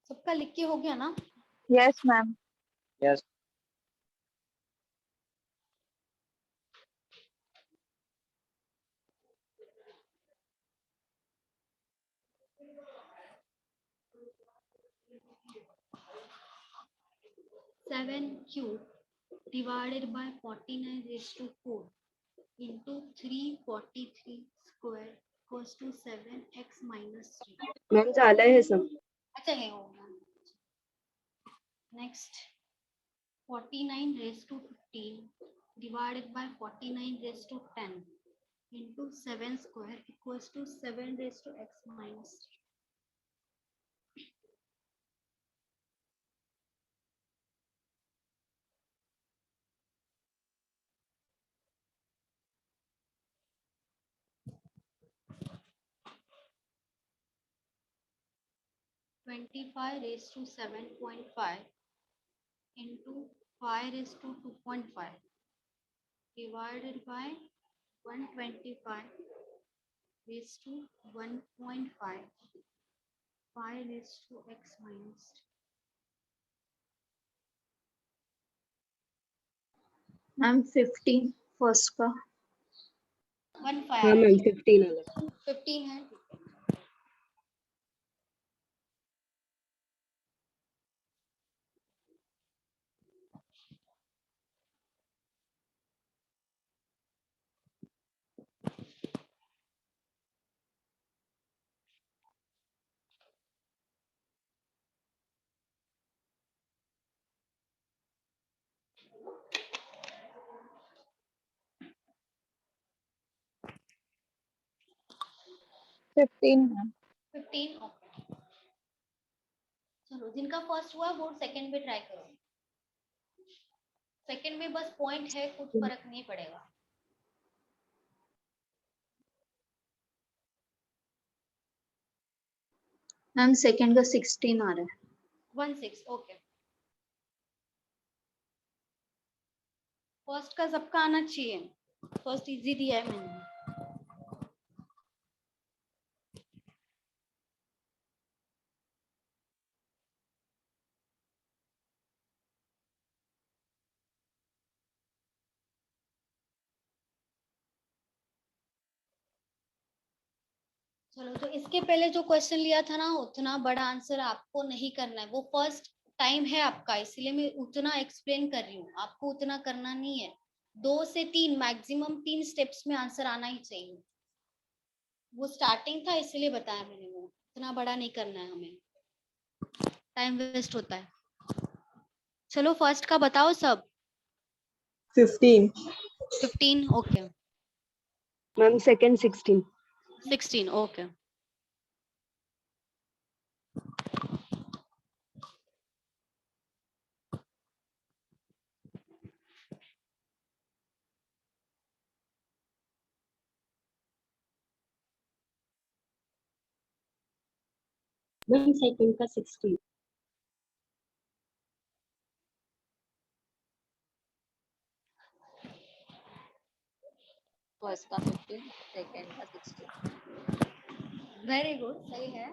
सबका लिख के हो गया ना? Yes, ma'am. Yes. Seven cube divided by 49 raise to 4 into 343 square equals to 7x minus 3। Ma'am झालं हे सब. अच्छा है, हो गया। Next 49 raise to 15 divided by 49 raise to 10 into 7 square equals to 7 raise to x minus 3। Twenty-five raised to 7.5 into 5 raised to 2.5 divided by 125 raised to 1.5 5 raised to x minus 3. Ma'am 15 first का 15 हाँ ma'am 15 आ गया। 15 है। Fifteen है। 15 okay. चलो जिनका first हुआ वो second में ट्राई करो। सेकंड में बस पॉइंट है, कुछ फर्क नहीं पड़ेगा। मैम सेकंड का 16 आ रहा है। 16 ओके। फर्स्ट का सबका आना चाहिए, फर्स्ट इजी दिया है मैंने। चलो तो इसके पहले जो क्वेश्चन लिया था ना, उतना बड़ा आंसर आपको नहीं करना है, वो फर्स्ट टाइम है आपका, इसलिए मैं उतना एक्सप्लेन कर रही हूँ, आपको उतना करना नहीं है। 2 से 3 मैक्सिमम 3 स्टेप्स में आंसर आना ही चाहिए। वो स्टार्टिंग था इसलिए बताया मैंने, वो इतना बड़ा नहीं करना है हमें, टाइम वेस्ट होता है। चलो फर्स्ट का बताओ सब। 15 okay. Ma'am second 16। 16 okay. Ma'am second का 16। फर्स्ट का 15, सेकंड का 16। वेरी गुड, सही है।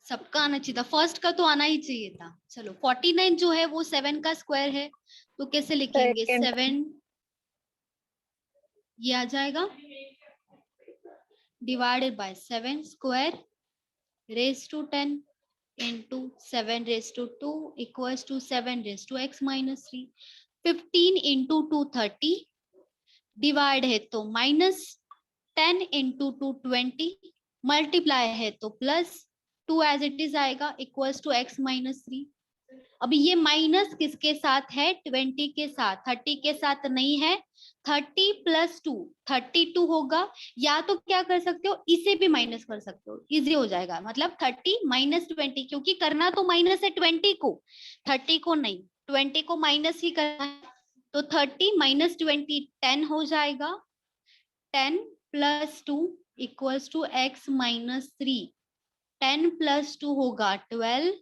सबका आना चाहिए था, फर्स्ट का तो आना ही चाहिए था। चलो 49 जो है वो 7 का स्क्वायर है, तो कैसे लिखेंगे? Second. 7 ये आ जाएगा divided by 7 square raise to 10 into 7 raise to 2 equals to 7 raise to x minus 3। 15 into 2 30 divide है तो माइनस 10 इंटू 2 20 मल्टीप्लाई है तो प्लस 2 एज इट इज आएगा इक्वल्स टू x माइनस 3। अभी ये माइनस किसके साथ है? 20 के साथ, 30 के साथ नहीं है। 30 प्लस 2 32 होगा, या तो क्या कर सकते हो, इसे भी माइनस कर सकते हो, इजी हो जाएगा। मतलब 30 माइनस 20, क्योंकि करना तो माइनस है 20 को, 30 को नहीं, 20 को माइनस ही करना है। तो 30 माइनस 20 10 हो जाएगा। 10 plus 2 equals to x minus 3। 10 plus 2 होगा 12,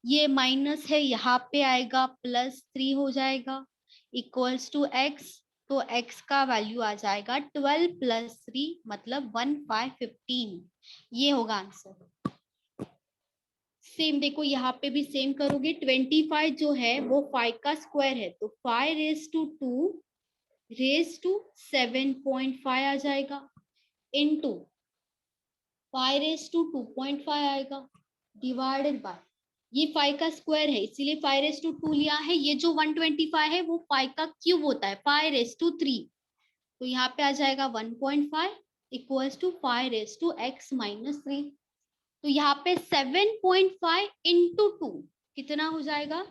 ये माइनस है यहाँ पे आएगा प्लस 3 हो जाएगा इक्वल्स टू x। तो x का वैल्यू आ जाएगा 12 प्लस 3 मतलब 15 ये होगा आंसर। सेम देखो यहाँ पे भी सेम करोगे। 25 जो है वो 5 का स्क्वायर है, तो 5 रेज टू 2 रेज टू 7.5 आ जाएगा इनटू 5 रेज टू 2.5 आएगा डिवाइडेड बाय, ये 5 का स्क्वायर है इसीलिए 5 रेज टू 2 लिया है। ये जो 125 है वो 5 का क्यूब होता है, 5 रेज टू 3, तो यहाँ पे आ जाएगा 1.5 equals to 5 raise to x minus 3। तो यहाँ पे 7.5 इंटू 2 कितना हो जाएगा?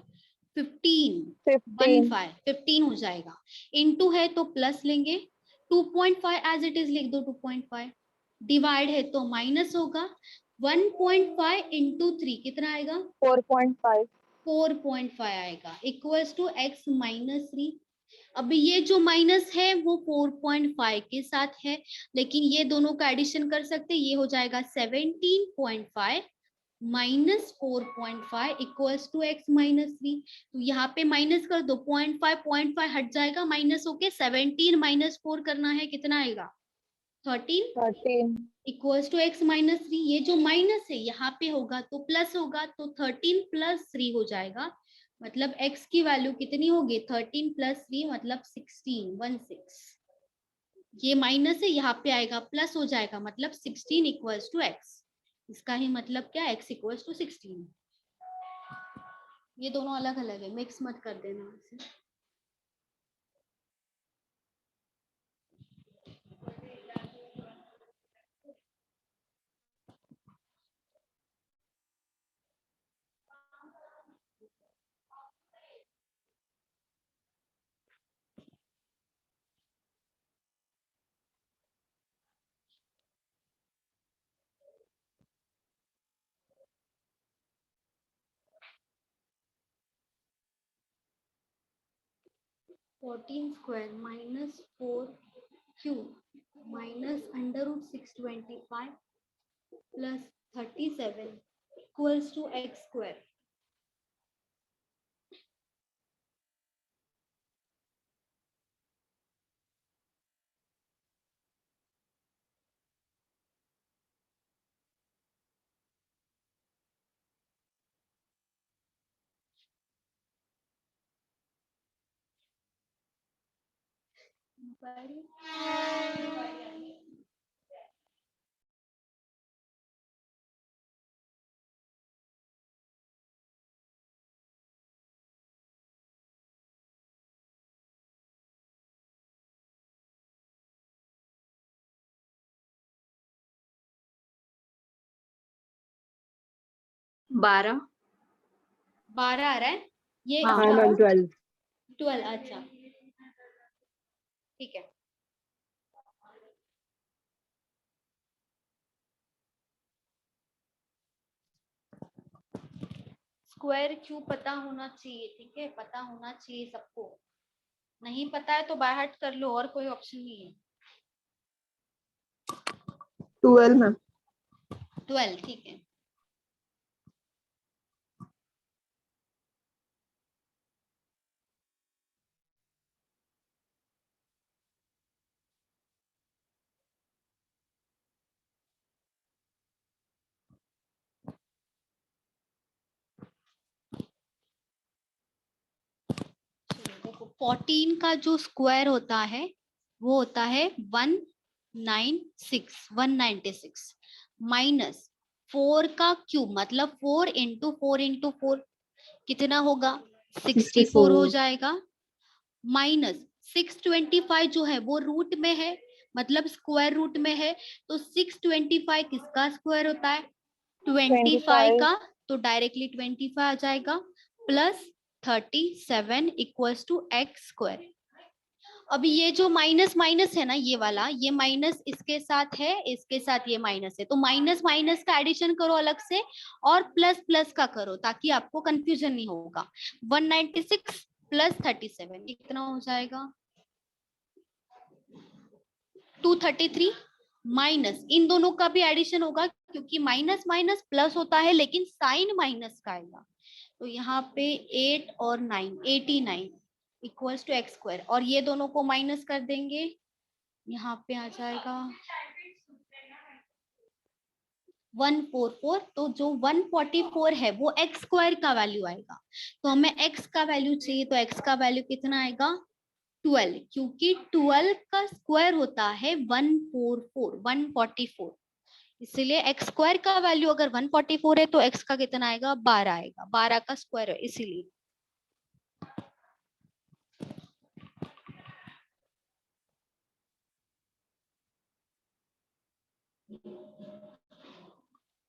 15 15 हो जाएगा। इंटू है तो प्लस लेंगे, 2.5 एज इट इज लिख दो, 2.5 डिवाइड है तो माइनस होगा। 1.5 इंटू 3 कितना आएगा? 4.5. 4.5 आएगा इक्वल्स टू x माइनस 3। अभी ये जो माइनस है वो 4.5 के साथ है, लेकिन ये दोनों का एडिशन कर सकते हैं, ये हो जाएगा 17.5 minus 4.5 equals to x minus 3। तो यहाँ पे माइनस कर दो, 0.5 हट जाएगा, माइनस होके 17 माइनस 4 करना है, कितना आएगा? 13 13 इक्वल्स टू x माइनस 3। ये जो माइनस है यहाँ पे होगा तो प्लस होगा, तो 13 प्लस 3 हो जाएगा, मतलब x की वैल्यू कितनी होगी, 13 प्लस 3 मतलब 16। ये माइनस है, यहाँ पे आएगा प्लस हो जाएगा, मतलब 16 इक्वल्स टू x। इसका ही मतलब क्या, x इक्वल्स टू 16। ये दोनों अलग अलग है, मिक्स मत कर देना इसे। Fourteen square minus 4 minus under root 625 plus 37 equals to x square. बारह 12 आ रहा है ये। हाँ। हाँ मैम 12। 12, अच्छा ठीक है। स्क्वायर क्यों पता होना चाहिए, ठीक है, पता होना चाहिए सबको। नहीं पता है तो बाय हार्ट कर लो, और कोई ऑप्शन नहीं है। 12 मैम। 12 ठीक है। देखो 14 का जो स्क्वायर होता है वो होता है 196 माइनस 4 का क्यूब मतलब 4 इंटू 4 कितना होगा, 64 हो जाएगा। माइनस 625 जो है वो रूट में है, मतलब स्क्वायर रूट में है, तो 625 किसका स्क्वायर होता है, 25 का, तो डायरेक्टली 25 आ जाएगा, plus 37 equals to x square. अभी ये जो माइनस माइनस है ना, ये वाला, ये माइनस इसके साथ है, इसके साथ ये माइनस है, तो माइनस माइनस का एडिशन करो अलग से और प्लस प्लस का करो ताकि आपको कंफ्यूजन नहीं होगा। 196 प्लस 37 कितना हो जाएगा, 233 माइनस इन दोनों का भी एडिशन होगा क्योंकि माइनस माइनस प्लस होता है लेकिन साइन माइनस का आएगा, तो यहाँ पे 8 और 9 89 इक्वल्स टू एक्स स्क्वायर, और ये दोनों को माइनस कर देंगे, यहाँ पे आ जाएगा 144, तो जो 144 है वो एक्स स्क्वायर का वैल्यू आएगा, तो हमें एक्स का वैल्यू चाहिए, तो एक्स का वैल्यू कितना आएगा 12, क्योंकि 12 का स्क्वायर होता है 144, इसलिए एक्स स्क्वायर का वैल्यू अगर 144 है तो एक्स का कितना आएगा 12 आएगा, 12 का स्क्वायर है इसीलिए।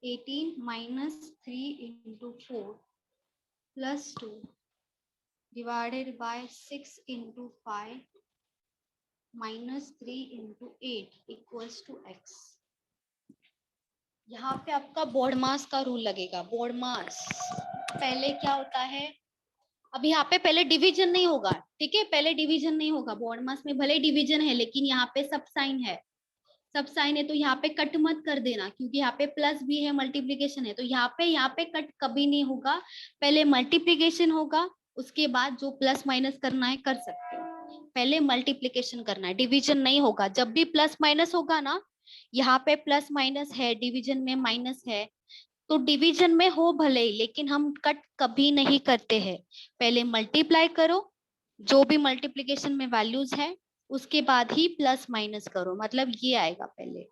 Eighteen minus 3 into 4 plus 2 divided by 6 into 5 minus 3 into 8 equals to x. यहाँ पे आपका बोर्ड मास का रूल लगेगा। बोर्ड मास पहले क्या होता है, अभी यहाँ पे पहले डिवीजन नहीं होगा, ठीक है, पहले डिवीजन नहीं होगा बोर्ड मास में, भले डिवीजन है लेकिन यहाँ पे सब साइन है, सब साइन है, तो यहाँ पे कट मत कर देना क्योंकि यहाँ पे प्लस भी है, मल्टीप्लीकेशन है, तो यहाँ पे कट कभी नहीं होगा, पहले मल्टीप्लीकेशन होगा, उसके बाद जो प्लस माइनस करना है कर सकते हो। पहले मल्टीप्लिकेशन करना है, डिवीजन नहीं होगा। जब भी प्लस माइनस होगा ना, यहाँ पे प्लस माइनस है, डिवीजन में माइनस है, तो डिवीजन में हो भले ही, लेकिन हम कट कभी नहीं करते हैं। पहले मल्टीप्लाई करो, जो भी मल्टीप्लिकेशन में वैल्यूज है, उसके बाद ही प्लस माइनस करो, मतलब ये आएगा पहले।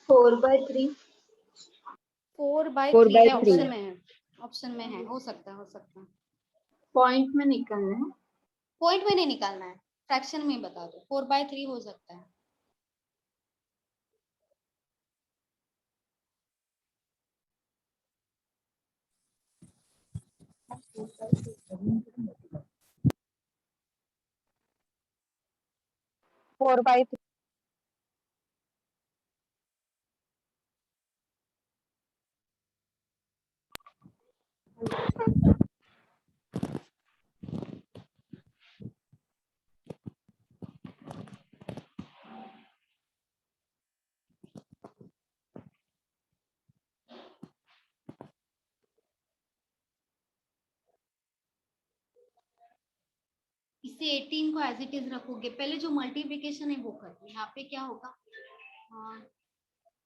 Four by three. 4/3 है, 4/3 ऑप्शन में है, ऑप्शन में है, हो सकता है, हो सकता है। पॉइंट में निकलना है। पॉइंट में नहीं निकालना है, फ्रैक्शन में ही बता दो, 4/3 हो सकता है। Four by three. इसे 18 को एज इट इज रखोगे, पहले जो मल्टीप्लिकेशन है वो करो। यहाँ पे क्या होगा,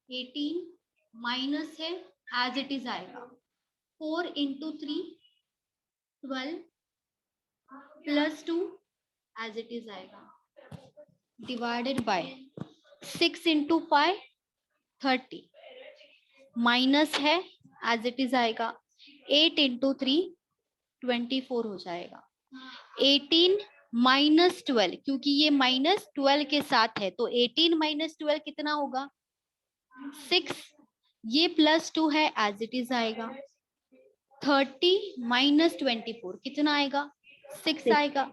18 माइनस है, एज इट इज आएगा 4 into 3 12 plus 2 as it is आएगा, डिवाइडेड बाय 6 इंटू 5 30 माइनस है, एज इट इज आएगा 8 इंटू 3 24 हो जाएगा। 18 माइनस 12, क्योंकि ये माइनस 12 के साथ है, तो 18 माइनस 12 कितना होगा, 6। ये प्लस 2 है, एज इट इज आएगा। 30 माइनस 24 कितना आएगा, 6 आएगा।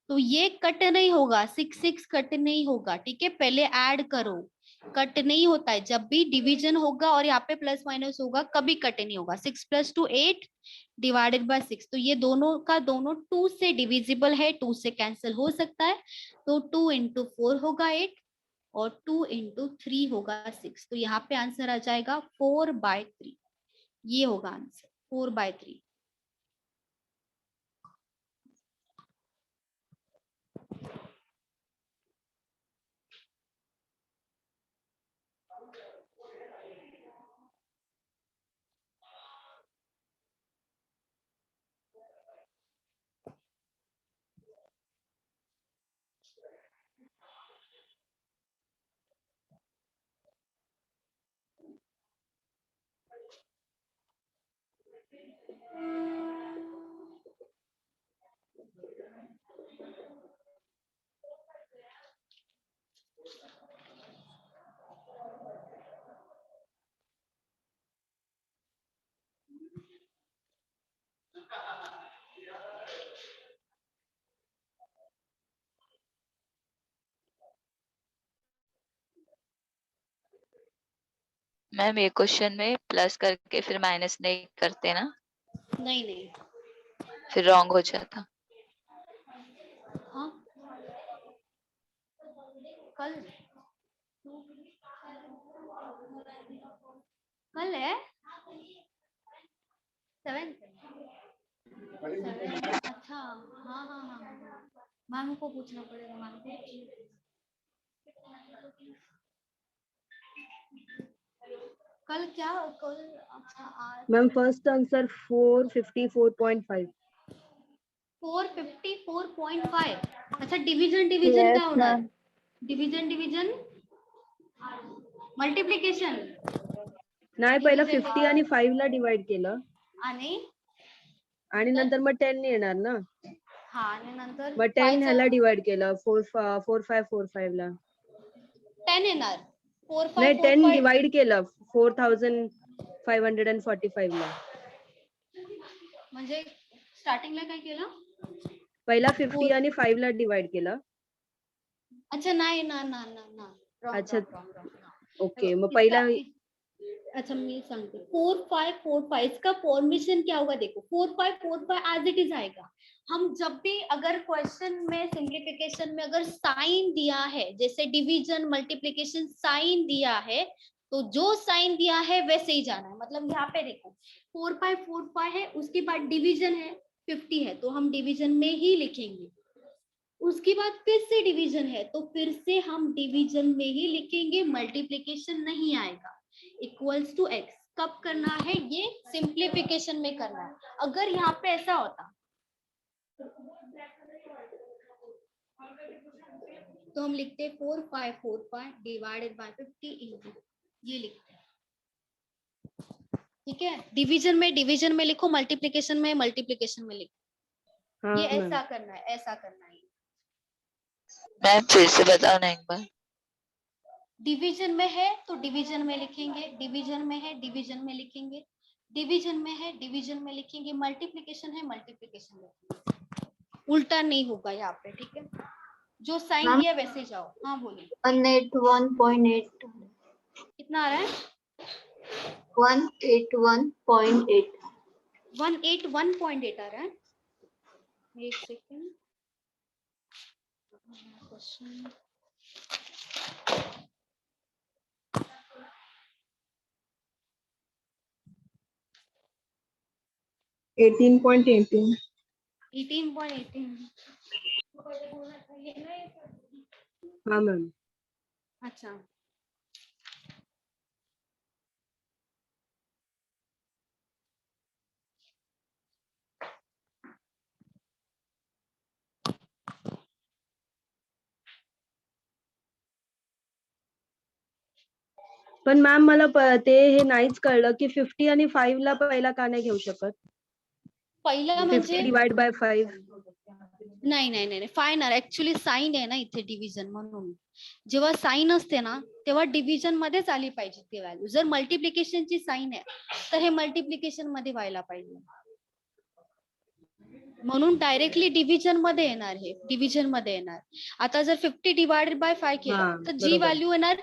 तो ये कट नहीं होगा, 6 कट नहीं होगा, ठीक है। पहले ऐड करो, कट नहीं होता है। जब भी डिवीजन होगा और यहाँ पे प्लस माइनस होगा, कभी कट नहीं होगा। 6 + 2 8 डिवाइडेड बाय 6, तो ये दोनों का दोनों 2 से डिविजिबल है, 2 से कैंसिल हो सकता है, तो 2 इंटू 4 होगा 8 और 2 इंटू 3 होगा 6, तो यहाँ पे आंसर आ जाएगा 4/3। ये होगा आंसर 4/3। मैम ये क्वेश्चन में प्लस करके फिर माइनस नहीं करते ना, नहीं नहीं, फिर रॉन्ग हो जाता। हाँ कल कल है 7। अच्छा, हाँ हाँ हाँ हाँ, मैम को पूछना पड़ेगा, मैम को। कल क्या, कल अच्छा आज मैम फर्स्ट आंसर 454.5। 454.5। अच्छा, डिवीजन डिवीजन Yes, काय होणार, ma'am. डिवीजन डिवीजन मल्टिप्लिकेशन नाही, पहिला Division. 50 आणि 5 ला डिवाइड केलं आणि आणि नंतर मग 10 येणार ना, हा, आणि नंतर मग 10 ह्याला डिवाइड केलं 4545 ला. 10 येणार, 4 नाही 5 4 10 5 डिवाइड केलं 4545 ला. म्हणजे स्टार्टिंगला काय केलं, पहिला 50 आणि 5 ला डिवाइड केलं. अच्छा नाही ना ना ना ना, अच्छा ओके, मग पहिला अच्छा मी सांगते 4545 इसका फॉर्मेशन क्या होगा देखो 4545 एज इट इज आएगा। हम जब भी अगर क्वेश्चन में सिंप्लीफिकेशन में अगर साइन दिया है जैसे डिवीजन मल्टीप्लिकेशन साइन दिया है तो जो साइन दिया है वैसे ही जाना है। मतलब यहाँ पे देखो 4545 है उसके बाद डिवीजन है 50 है तो हम डिवीजन में ही लिखेंगे। उसके बाद फिर से डिवीजन है तो फिर से हम डिवीजन में ही लिखेंगे मल्टीप्लिकेशन नहीं आएगा। इक्वल्स टू एक्स कब करना है ये सिंप्लीफिकेशन में करना है। अगर यहाँ पे ऐसा होता तो हम लिखते 4545 डिवाइडेड बाय 50 इंटू ये लिखते हैं। ठीक है डिवीजन में लिखो मल्टीप्लिकेशन में लिखो। हाँ ये मैम। ऐसा करना है ऐसा करना है। मैम फिर से बताना एक बार। डिवीजन में है तो डिवीजन में लिखेंगे, डिवीजन में है डिवीजन में लिखेंगे, डिवीजन में है डिवीजन में लिखेंगे, मल्टीप्लिकेशन है मल्टीप्लिकेशन में लिखेंगे। उल्टा नहीं होगा यहाँ पे। ठीक है जो साइन मैम दिया वैसे जाओ। हाँ बोलिए 181.8 कितना आ रहा है 181.8 181.8 आ रहा है। एक सेकेंड क्वेश्चन 18.18 18.18 हाँ मैम। अच्छा पण मॅम मला ते हे नाहीच कळलं की 50 आणि 5 ला पहिला का नाही घेऊ शकत. पहिला 50 म्हणजे डिवाइड बाय 5. नाही नाही नाही फायनल ऍक्च्युली साइन आहे ना इथे डिव्हिजन म्हणून जेव्हा साइन असते ना तेव्हा डिव्हिजन मध्येच आली पाहिजे ती व्हॅल्यू। जर मल्टिप्लिकेशनची साइन आहे तर हे मल्टिप्लिकेशन मध्ये व्हायला पाहिजे म्हणून डायरेक्टली डिव्हिजन मध्ये येणार हे डिव्हिजन मध्ये येणार। आता जर 50 डिवाइडेड बाय 5 केलं तर जी व्हॅल्यू येणार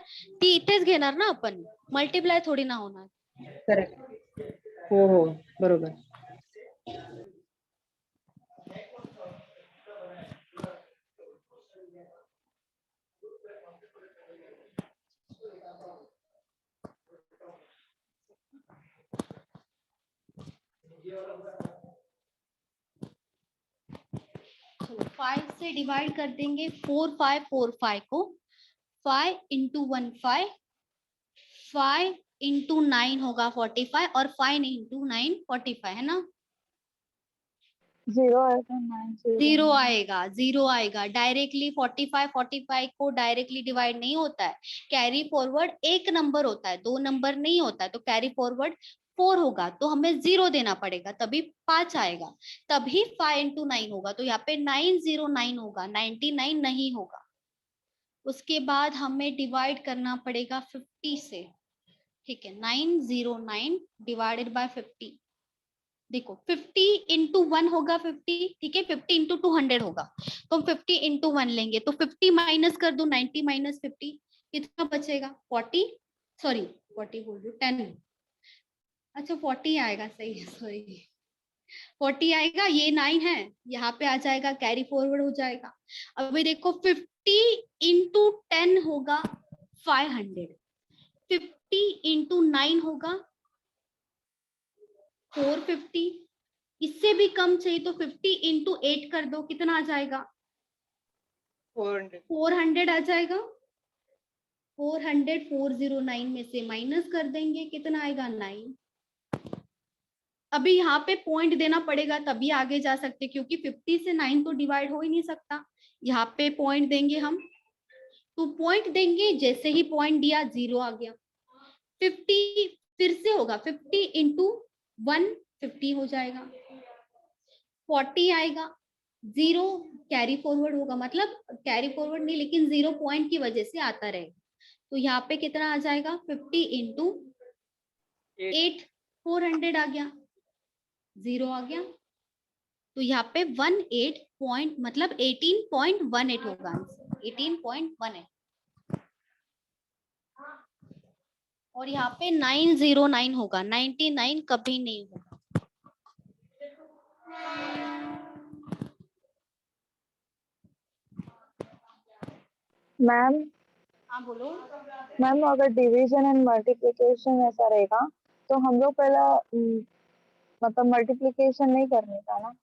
ती इथेच घेणार ना आपण मल्टिप्लाय थोडी ना होणार। करेक्ट हो हो बरोबर. चलो 5 से डिवाइड कर देंगे 4545 को 5 इंटू 1 5 5 इंटू 9 होगा 45 और 5 इंटू 9 45 है ना। 0 आएगा 9 जीरो आएगा डायरेक्टली 45 को डायरेक्टली डिवाइड नहीं होता है। कैरी फॉरवर्ड एक नंबर होता है 2 नंबर नहीं होता है तो कैरी फॉरवर्ड 4 होगा तो हमें 0 देना पड़ेगा तभी 5 आएगा तभी 5 इंटू 9 होगा तो यहाँ पे 909 होगा 99 नहीं होगा। उसके बाद हमें डिवाइड करना पड़ेगा 50 से। ठीक है 909 डिवाइडेड बाय 50 देखो 50 इंटू 1 होगा 50 ठीक है 50 इंटू 200 होगा तो हम 50 इंटू 1 लेंगे तो 50 माइनस कर दो 90 माइनस 50 कितना बचेगा 40 सॉरी 40 बोल रही हूँ 10 अच्छा 40 आएगा सही है सॉरी 40 आएगा ये 9 है यहाँ पे आ जाएगा कैरी फॉरवर्ड हो जाएगा। अभी देखो 50 इंटू 10 होगा 500 50 इंटू 9 होगा 450 इससे भी कम चाहिए तो 50 इंटू 8 कर दो कितना आ जाएगा 400 आ जाएगा 400 409 में से माइनस कर देंगे कितना आएगा 9। अभी यहाँ पे पॉइंट देना पड़ेगा तभी आगे जा सकते क्योंकि 50 से 9 तो डिवाइड हो ही नहीं सकता। यहाँ पे पॉइंट देंगे हम तो पॉइंट देंगे जैसे ही पॉइंट दिया 0 आ गया 50 फिर से होगा 50 इंटू 150 हो जाएगा 40 आएगा 0 कैरी फॉरवर्ड होगा मतलब कैरी फॉरवर्ड नहीं लेकिन 0 पॉइंट की वजह से आता रहेगा तो यहाँ पे कितना आ जाएगा 50 इंटू 8 400 आ गया 0 आ गया तो यहाँ पे 18 पॉइंट मतलब 18.18 होगा आंसर 18.18। और यहाँ पे 909 होगा, 99 कभी नहीं होगा। मैम हाँ बोलो। मैम अगर डिवीजन एंड मल्टीप्लिकेशन ऐसा रहेगा तो हम लोग पहला मतलब मल्टीप्लिकेशन नहीं करने का ना,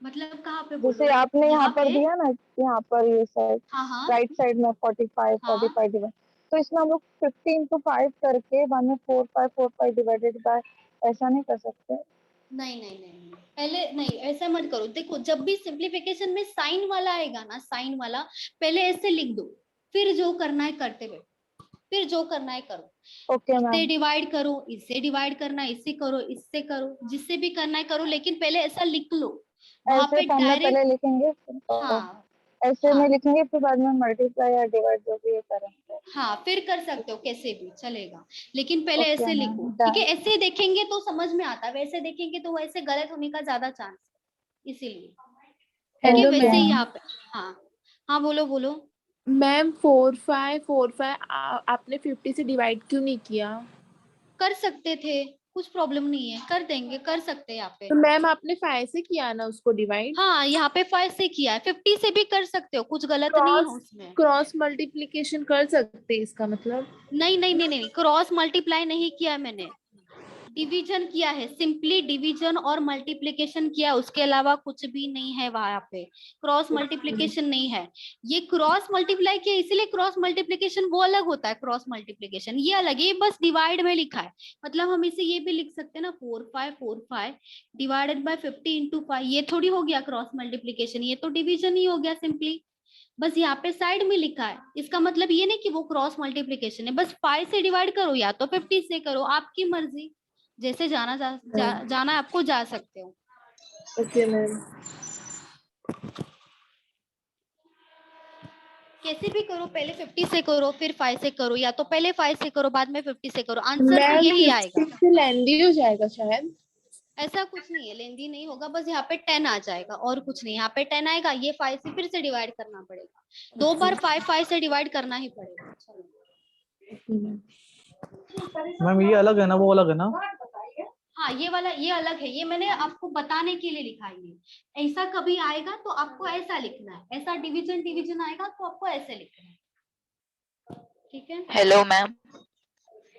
मतलब कहाँ पे जैसे बोलो? आपने यहाँ पर पे? दिया ना, यहाँ पर ये साइड हाँ हाँ राइट साइड में 45 हाँ। 45 डिवाइड, तो इसमें हम लोग 50 into 5 करके बाद में 45 डिवाइडेड बाय ऐसा नहीं कर सकते? नहीं नहीं नहीं नहीं। पहले नहीं, ऐसा मत करो। देखो जब भी सिंप्लीफिकेशन में साइन वाला आएगा ना, साइन वाला पहले ऐसे लिख दो, फिर जो करना है करते रहो, फिर जो करना है करो। ओके इससे मैम। डिवाइड करो, इससे डिवाइड करना है, इससे करो, इससे करो, जिससे भी करना है करो, लेकिन पहले ऐसा लिख लो वहां ऐसे पे फॉर्म में पहले डायरेक्ट। लिखेंगे हाँ ऐसे में हाँ लिखेंगे फिर बाद में मल्टीप्लाई या डिवाइड जो भी ये करेंगे। हाँ, फिर कर सकते हो, कैसे भी चलेगा, लेकिन पहले ओके ऐसे मैम लिखो, ठीक डन। है? ऐसे देखेंगे तो समझ में आता है, वैसे देखेंगे तो वैसे गलत होने का ज्यादा चांस है, इसीलिए। ठीक है, हेलो वैसे ही मैम। यहाँ पे। हाँ हाँ बोलो बोलो। मैम 45 आपने 50 से डिवाइड क्यों नहीं किया? कर सकते थे, कुछ प्रॉब्लम नहीं है, कर देंगे, कर सकते हैं यहाँ पे। तो मैम आपने 5 से किया ना उसको डिवाइड। हाँ यहाँ पे 5 से किया है, 50 से भी कर सकते हो, कुछ गलत नहीं है क्रॉस उसमें। क्रॉस मल्टीप्लिकेशन कर सकते हैं इसका मतलब। नहीं नहीं नहीं नहीं, क्रॉस मल्टीप्लाई नहीं किया है मैंने, डिवीजन किया है, सिंपली डिवीजन और मल्टीप्लिकेशन किया, उसके अलावा कुछ भी नहीं है वहां पे, क्रॉस मल्टीप्लिकेशन नहीं है। ये क्रॉस मल्टीप्लाई किया इसीलिए, क्रॉस मल्टीप्लिकेशन वो अलग होता है, क्रॉस मल्टीप्लिकेशन ये अलग है, ये बस डिवाइड में लिखा है। मतलब हम इसे ये भी लिख सकते हैं ना, 4545 डिवाइडेड बाय 50 into 5, ये थोड़ी हो गया क्रॉस मल्टीप्लिकेशन, ये तो डिवीजन ही हो गया सिंपली। बस यहाँ पे साइड में लिखा है, इसका मतलब ये नहीं कि वो क्रॉस मल्टीप्लिकेशन है, बस 5 से डिवाइड करो या तो 50 से करो, आपकी मर्जी, जैसे जाना है आपको जा सकते हो। Okay ma'am. कैसे भी करो, पहले 50 से करो फिर 5 से करो, या तो पहले 5 से करो बाद में 50 से करो, आंसर तो मैम यही आएगा। 50 से लेंदी हो जाएगा शायद। ऐसा कुछ नहीं है, लेंदी नहीं होगा, बस यहाँ पे 10 आ जाएगा और कुछ नहीं, यहाँ पे 10 आएगा, ये 5 से फिर से डिवाइड करना पड़ेगा, 2 बार 5 से डिवाइड करना ही पड़ेगा। चलो मैम ये अलग है ना, वो अलग है ना? हाँ, ये वाला ये अलग है, ये मैंने आपको बताने के लिए लिखा है, ये ऐसा कभी आएगा तो आपको ऐसा लिखना है, ऐसा डिवीजन डिवीजन आएगा तो आपको ऐसे लिखना है, ठीक है? Hello ma'am.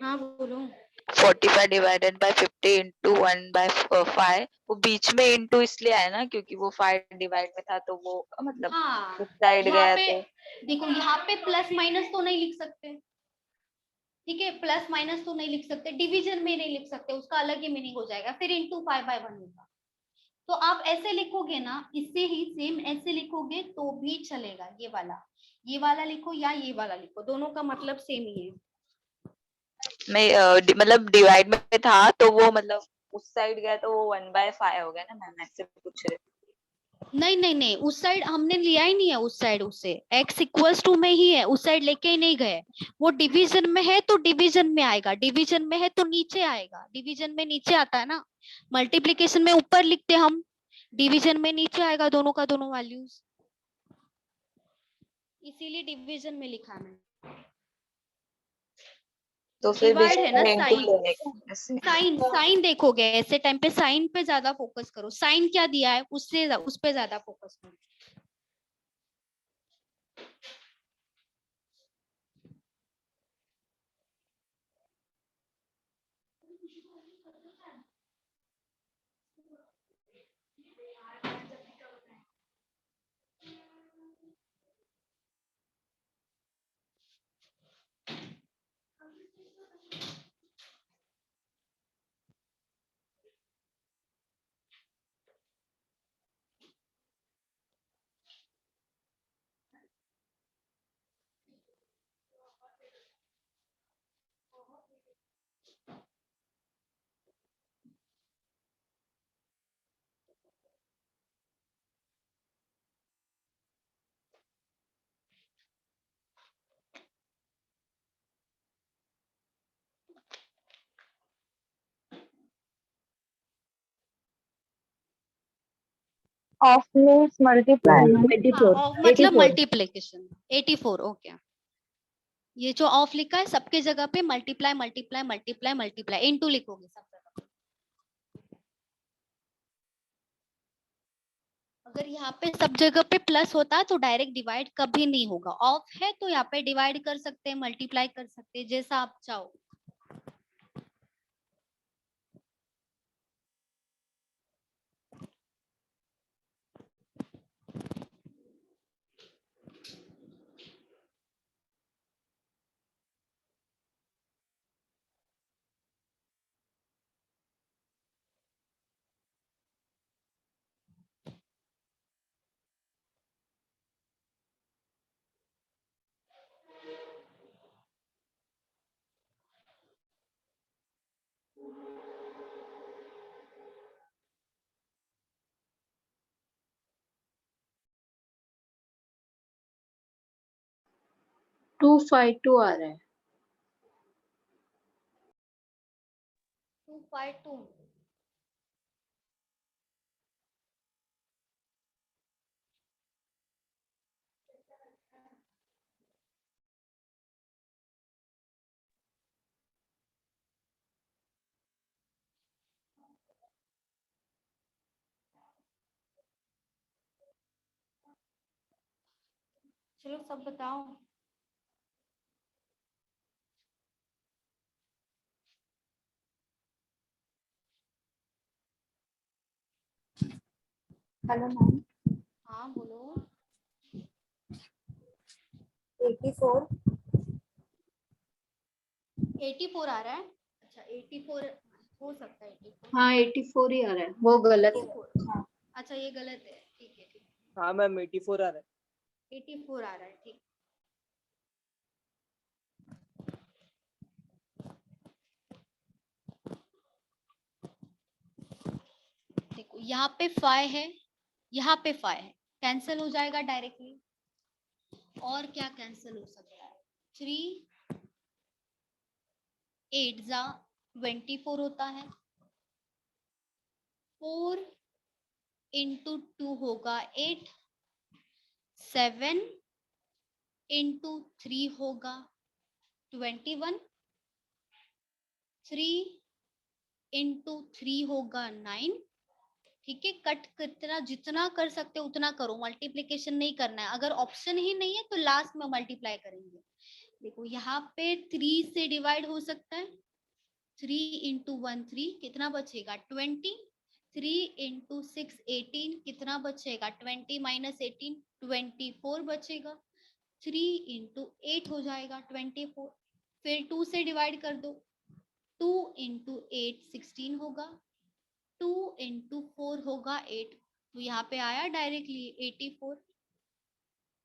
हाँ बोलो। 45 डिवाइडेड बाय 50 इंटू 1/5, वो बीच में इंटू इसलिए आया ना क्योंकि वो 5 डिवाइड में था, तो वो मतलब हाँ उस साइड यहाँ गया पे तो। देखो, यहाँ पे प्लस माइनस तो नहीं लिख सकते, ठीक है? प्लस माइनस तो नहीं लिख सकते, डिवीजन में नहीं लिख सकते, उसका अलग ही मीनिंग हो जाएगा, फिर इंटू 5/1 होगा। तो आप ऐसे लिखोगे ना, इससे ही सेम ऐसे लिखोगे तो भी चलेगा, ये वाला लिखो या ये वाला लिखो, दोनों का मतलब सेम ही है। मैं मतलब डिवाइड में था तो वो मतलब उस साइड गया तो वो 1/5 हो गया ना मैम, ऐसे पूछ रहे। नहीं नहीं नहीं, उस साइड हमने लिया ही नहीं है, उस साइड उससे x इक्वल्स टू में ही है, उस साइड लेके ही नहीं गए। वो डिवीजन में है तो डिवीजन में आएगा, डिवीजन में है तो नीचे आएगा, डिवीजन में नीचे आता है ना, मल्टीप्लिकेशन में ऊपर लिखते हम, डिवीजन में नीचे आएगा दोनों का दोनों वैल्यूज, इसीलिए डिवीजन में लिखा है मैंने। तो फिर डिवाइड है ना, इंटू साइन लेने का ऐसे। साइन साइन देखोगे ऐसे टाइम पे, साइन पे ज्यादा फोकस करो, साइन क्या दिया है उससे उस पे ज्यादा फोकस करो। ऑफ मीन्स मल्टीप्लाई ना? 84 हाँ, मतलब 84। Multiplication 84, okay. ये जो ऑफ लिखा है सबके जगह पे multiply multiply multiply multiply into लिखोगे सब जगह। अगर यहाँ पे सब जगह पे प्लस होता है तो डायरेक्ट डिवाइड कभी नहीं होगा। ऑफ है तो यहाँ पे डिवाइड कर सकते हैं, मल्टीप्लाई कर सकते हैं, जैसा आप चाहो। टू फाइव टू आ रहा है। 252 चलो सब बताओ। Hello ma'am. हाँ बोलो। 84। 84 आ रहा है। अच्छा 84 हो सकता है। 84 हाँ 84 ही आ रहा है, वो गलत है। 84 अच्छा ये गलत है, ठीक है ठीक हाँ मैम 84 आ रहा है। है। 84 आ रहा है, ठीक। देखो यहाँ पे 5 है, यहाँ पे 5 है, कैंसिल हो जाएगा डायरेक्टली। और क्या कैंसिल हो सकता है? 3 8 जा 24 होता है। 4 इंटू 2 होगा 8। 7 इंटू 3 होगा 21। 3 इंटू 3 होगा 9। ठीक है, कट कितना जितना कर सकते हो उतना करो, मल्टीप्लीकेशन नहीं करना है। अगर ऑप्शन ही नहीं है तो लास्ट में मल्टीप्लाई करेंगे। देखो यहाँ पे 3 से डिवाइड हो सकता है। 3 इंटू 1 3, कितना बचेगा 20। 3 इंटू 6 18, कितना बचेगा 20 माइनस 18 24 बचेगा। 3 इंटू 8 हो जाएगा 24। फिर 2 से डिवाइड कर दो। 2 इंटू 8 16 होगा। 2 इंटू 4 होगा 8। तो यहाँ पे आया डायरेक्टली 84।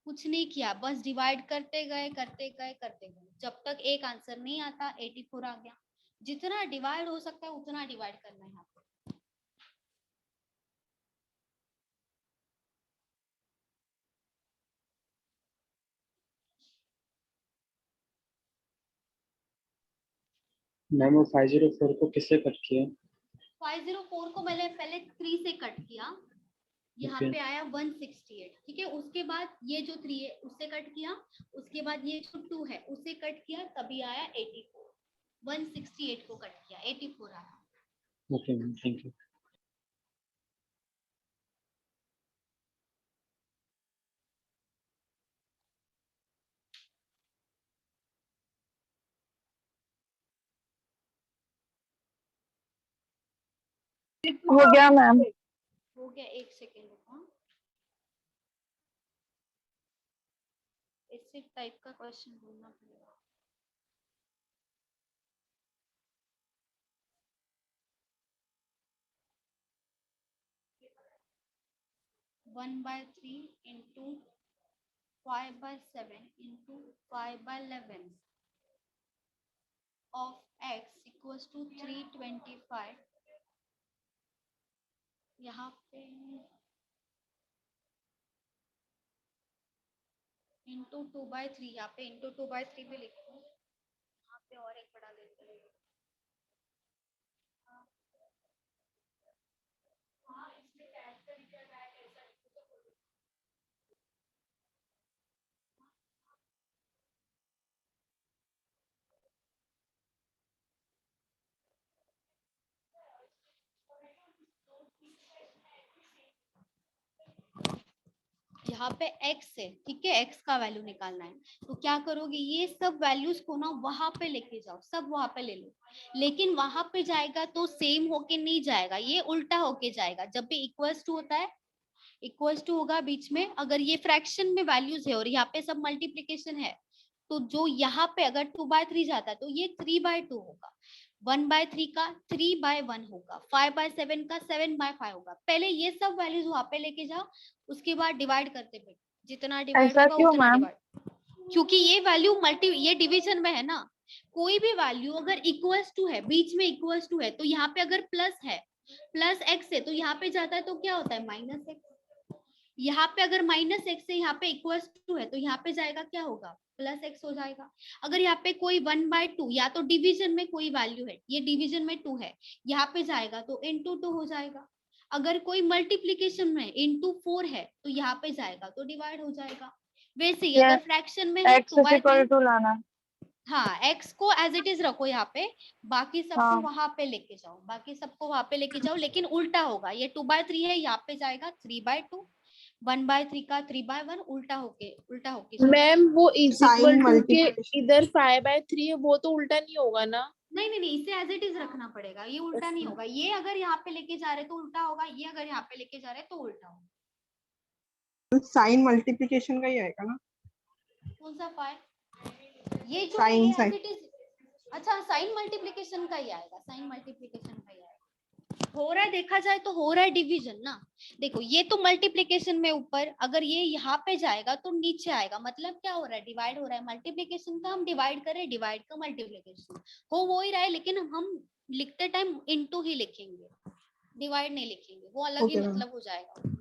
कुछ नहीं किया, बस डिवाइड करते गए करते गए करते गए, जब तक एक आंसर नहीं आता 84 आ गया। जितना डिवाइड हो सकता है उतना डिवाइड करना है यहाँ पे। मैम वो 504 को किससे कट किया? 504 को मैंने पहले 3 से कट किया, यहाँ Okay. पे आया 168। ठीक है, उसके बाद ये जो 3 है उससे कट किया, उसके बाद ये जो 2 है उससे कट किया, तभी आया 84। 168 को कट किया, 84 आया। Okay, ma'am. Thank you. हो गया मैम। हो गया, एक सेकेंड रुको। इसी टाइप का क्वेश्चन ढूंढना पड़ेगा। One by 3 into 5/7 into 5/11 of x equals to 325। यहाँ पे इंटू 2/3, यहाँ पे इंटू 2/3 भी लिखो, यहाँ पे और एक बड़ा लेते हैं। हाँ, इसमें कैसे लिखा जाए, कैसा लिखो तो बोलो। यहाँ पे x है, ठीक है, x का वैल्यू निकालना है, तो क्या करोगे, ये सब वैल्यूज को ना वहां पे लेके जाओ, सब वहां पे ले लो, लेकिन वहां पे जाएगा तो सेम होके नहीं जाएगा, ये उल्टा होके जाएगा। जब भी इक्वल्स टू होता है, इक्वल्स टू होगा बीच में, अगर ये फ्रैक्शन में वैल्यूज है और यहाँ पे सब मल्टीप्लीकेशन है, तो जो यहाँ पे अगर 2/3 जाता है तो ये 3/2 होगा, 1/3 का 3/1 होगा, 5/7 का 7/5 होगा। पहले ये सब वैल्यूज वहां पे लेके जाओ, उसके बाद डिवाइड करते बेटे, जितना डिवाइड ऐसा होगा क्यों उतना मैम? डिवाइड, क्योंकि ये वैल्यू ये डिवीजन में है ना, कोई भी वैल्यू अगर इक्वल्स टू है, बीच में इक्वल्स टू है, तो यहाँ पे अगर प्लस है, प्लस एक्स है, तो यहाँ पे जाता है तो क्या होता है, माइनस एक्स। यहाँ पे अगर माइनस एक्स है, यहाँ पे इक्वल्स टू है, तो यहाँ पे जाएगा क्या होगा, प्लस एक्स हो जाएगा। अगर यहाँ पे कोई 1/2 या तो डिवीजन में कोई वैल्यू है, ये डिवीजन में 2 है, यहाँ पे जाएगा तो into 2 हो जाएगा। अगर कोई मल्टीप्लीकेशन में into 4 है, तो यहाँ पे जाएगा तो डिवाइड हो जाएगा। वैसे ही अगर फ्रैक्शन में है x इज इक्वल 2/3, टू लाना। हाँ x को एज इट इज रखो यहाँ पे, बाकी सबको हाँ। वहां पे लेके जाओ, बाकी सबको वहां पे लेके जाओ, लेकिन उल्टा होगा, ये 2/3 है, यहाँ पे जाएगा 3/2, 1/3 का 3/1, उल्टा होके जाएगा। मैम वो इज इक्वल साइन टू के मल्टीप्लिकेशन इधर 5/3 है, वो तो उल्टा नहीं होगा ना। नहीं, इसे एज इट इज रखना पड़ेगा, ये उल्टा नहीं होगा, ये अगर यहाँ पे लेके जा रहे तो उल्टा होगा, ये अगर यहाँ पे लेके जा रहे तो उल्टा होगा। साइन मल्टीप्लिकेशन का ही आएगा ना? कौन सा फाइव, ये जो है साइन ये साइन एज इट इज, अच्छा साइन मल्टीप्लिकेशन का ही आएगा, साइन मल्टीप्लिकेशन का ही आएगा। हो रहा है, देखा जाए तो हो रहा है डिवीजन ना, देखो ये तो मल्टीप्लिकेशन में ऊपर, अगर ये यहाँ पे जाएगा तो नीचे आएगा, मतलब क्या हो रहा है, डिवाइड हो रहा है, मल्टीप्लिकेशन का हम डिवाइड कर रहे हैं, डिवाइड का मल्टीप्लिकेशन हो वो ही रहा है, लेकिन हम लिखते टाइम इनटू ही लिखेंगे, डिवाइड नहीं लिखेंगे, वो अलग ही ओके मैम। मतलब हो जाएगा।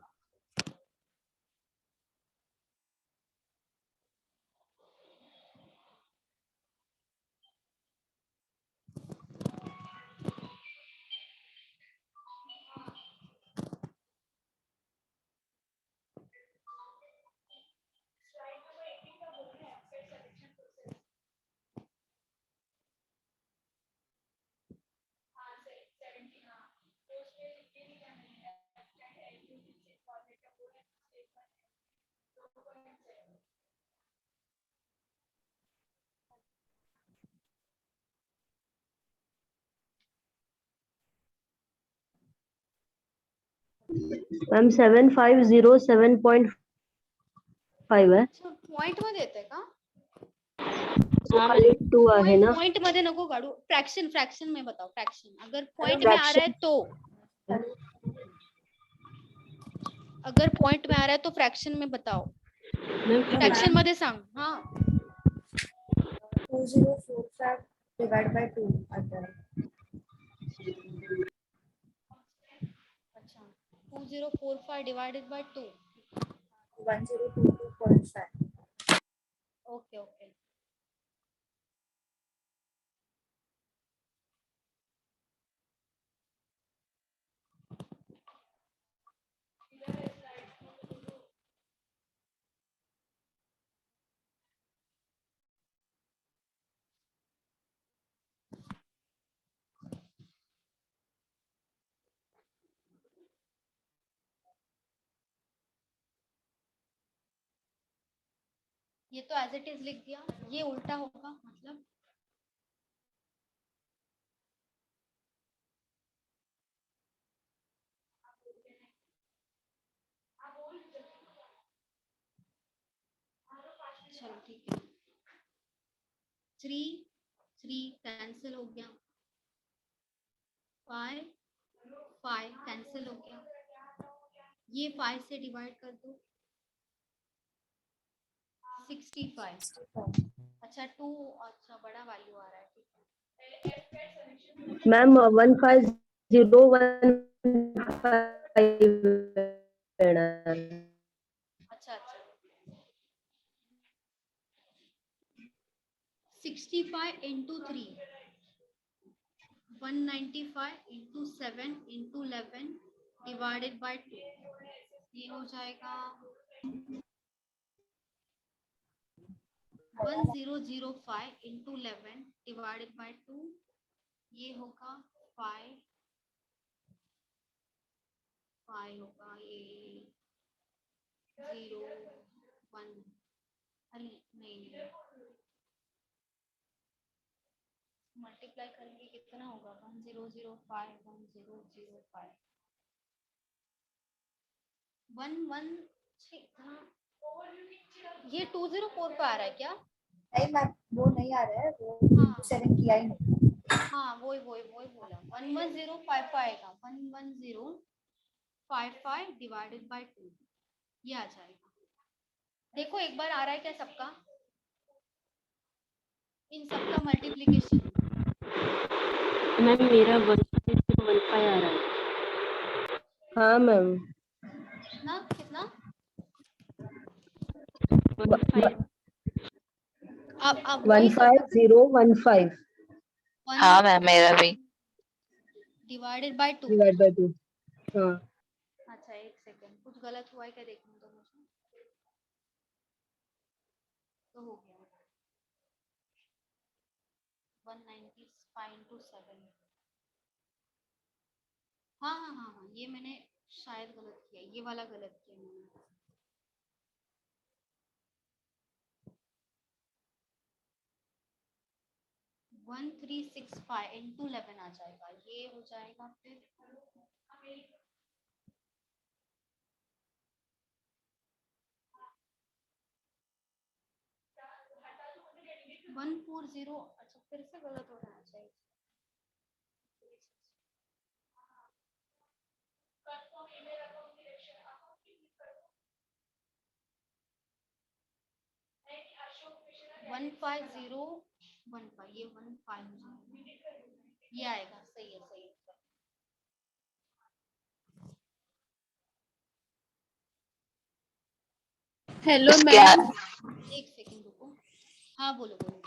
मैम 7507.5 है। अच्छा पॉइंट में देते का, खाली 2 आहे ना? पॉइंट मध्ये नको काढू, फ्रॅक्शन में बताओ, फ्रॅक्शन अगर पॉइंट में आ रहा है तो, अगर पॉइंट में आ रहा है तो फ्रॅक्शन में बताओ, फ्रॅक्शन मध्ये सांग। हाँ 2045 divided by 2 आता है। अच्छा 2045 डिवाइडेड बाय 2, 1022.5। Okay okay. ये तो एज इट इज लिख दिया, ये उल्टा होगा मतलब, चलो ठीक है, 3 कैंसिल हो गया, 5 कैंसिल हो गया, ये 5 से डिवाइड कर दो, 65। अच्छा 2, अच्छा बड़ा वैल्यू आ रहा है, ठीक है। मैम 15015 अच्छा 65 into 3, 195 into 7 into 11 divided by 2, ये हो जाएगा 1005 into 11 divided by 2, ये होगा 5 होगा, ये 0 1 अरे नहीं मल्टीप्लाई करेंगे कितना होगा 1005 1005 116 हाँ ये 204 पे आ रहा है क्या? नहीं मैम वो नहीं आ रहा है, वो हाँ 7 किया ही नहीं। हाँ वही बोला 11055 आएगा 11055 डिवाइडेड बाय 2 ये आ जाएगा। देखो एक बार आ रहा है क्या सबका, इन सबका मल्टीप्लिकेशन मैम मेरा 1.15 आ रहा है। हाँ मैम कितना कितना 15 अब वही 15015 हाँ मैम मेरा भी डिवाइडेड बाय 2। Divide by 2। हाँ अच्छा एक सेकंड कुछ गलत हुआ है क्या देखने दो मुझे, तो हो गया 195 हाँ ये मैंने शायद गलत किया, ये वाला गलत किया मैंने। वन 1365 इंटू 11 आ जाएगा, ये हो जाएगा फिर 140। अच्छा फिर से गलत हो जाना चाहिए। वन 5015 ये 15 हो जाएगा, ये आएगा सही है सही है। हेलो इसके मैम। एक सेकंड रुको, हाँ बोलो बोलो।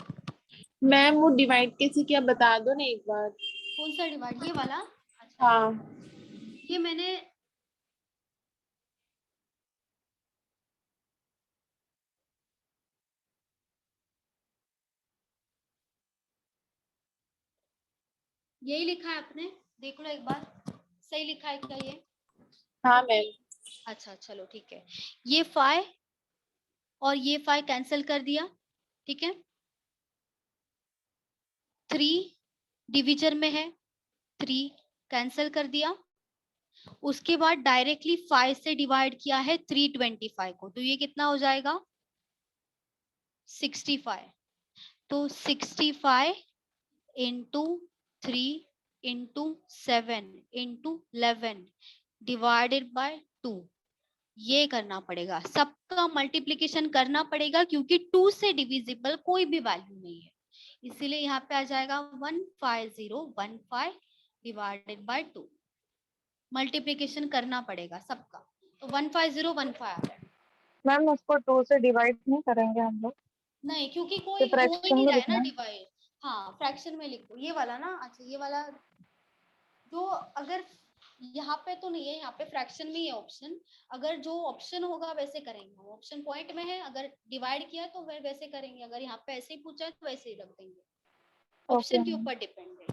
मैम वो डिवाइड कैसे किया बता दो ना एक बार। कौन सा डिवाइड, ये वाला? अच्छा हाँ ये मैंने यही लिखा है आपने, देख लो एक बार सही लिखा है क्या ये? हाँ मैम। अच्छा चलो ठीक है, ये 5 और ये 5 कैंसिल कर दिया, ठीक है। 3 डिवीजन में है, 3 कैंसिल कर दिया। उसके बाद डायरेक्टली 5 से डिवाइड किया है 325 को, तो ये कितना हो जाएगा 65। तो 65 into 3 into 7 into 11 divided by 2, ये करना पड़ेगा, सबका मल्टीप्लिकेशन करना पड़ेगा क्योंकि 2 से डिविजिबल कोई भी वैल्यू नहीं है, इसीलिए यहाँ पे आ जाएगा 15015 डिवाइडेड बाय 2, मल्टीप्लिकेशन करना पड़ेगा सबका, तो 15015 आ रहा है। मैम उसको 2 से डिवाइड नहीं करेंगे हम लोग, नहीं क्योंकि कोई तो हो ही फ्रैक्शन नहीं में रहा है ना लिखना है। डिवाइड, हाँ फ्रैक्शन में लिख दो ये वाला ना। अच्छा ये वाला जो अगर यहाँ पे तो नहीं है, यहाँ पे फ्रैक्शन में ही है ऑप्शन, अगर जो ऑप्शन होगा वैसे करेंगे, ऑप्शन पॉइंट में है, अगर डिवाइड किया तो वैसे करेंगे, अगर यहाँ पे ऐसे ही पूछा है तो वैसे ही रख देंगे, ओके ऑप्शन के मैम। ऊपर डिपेंड है।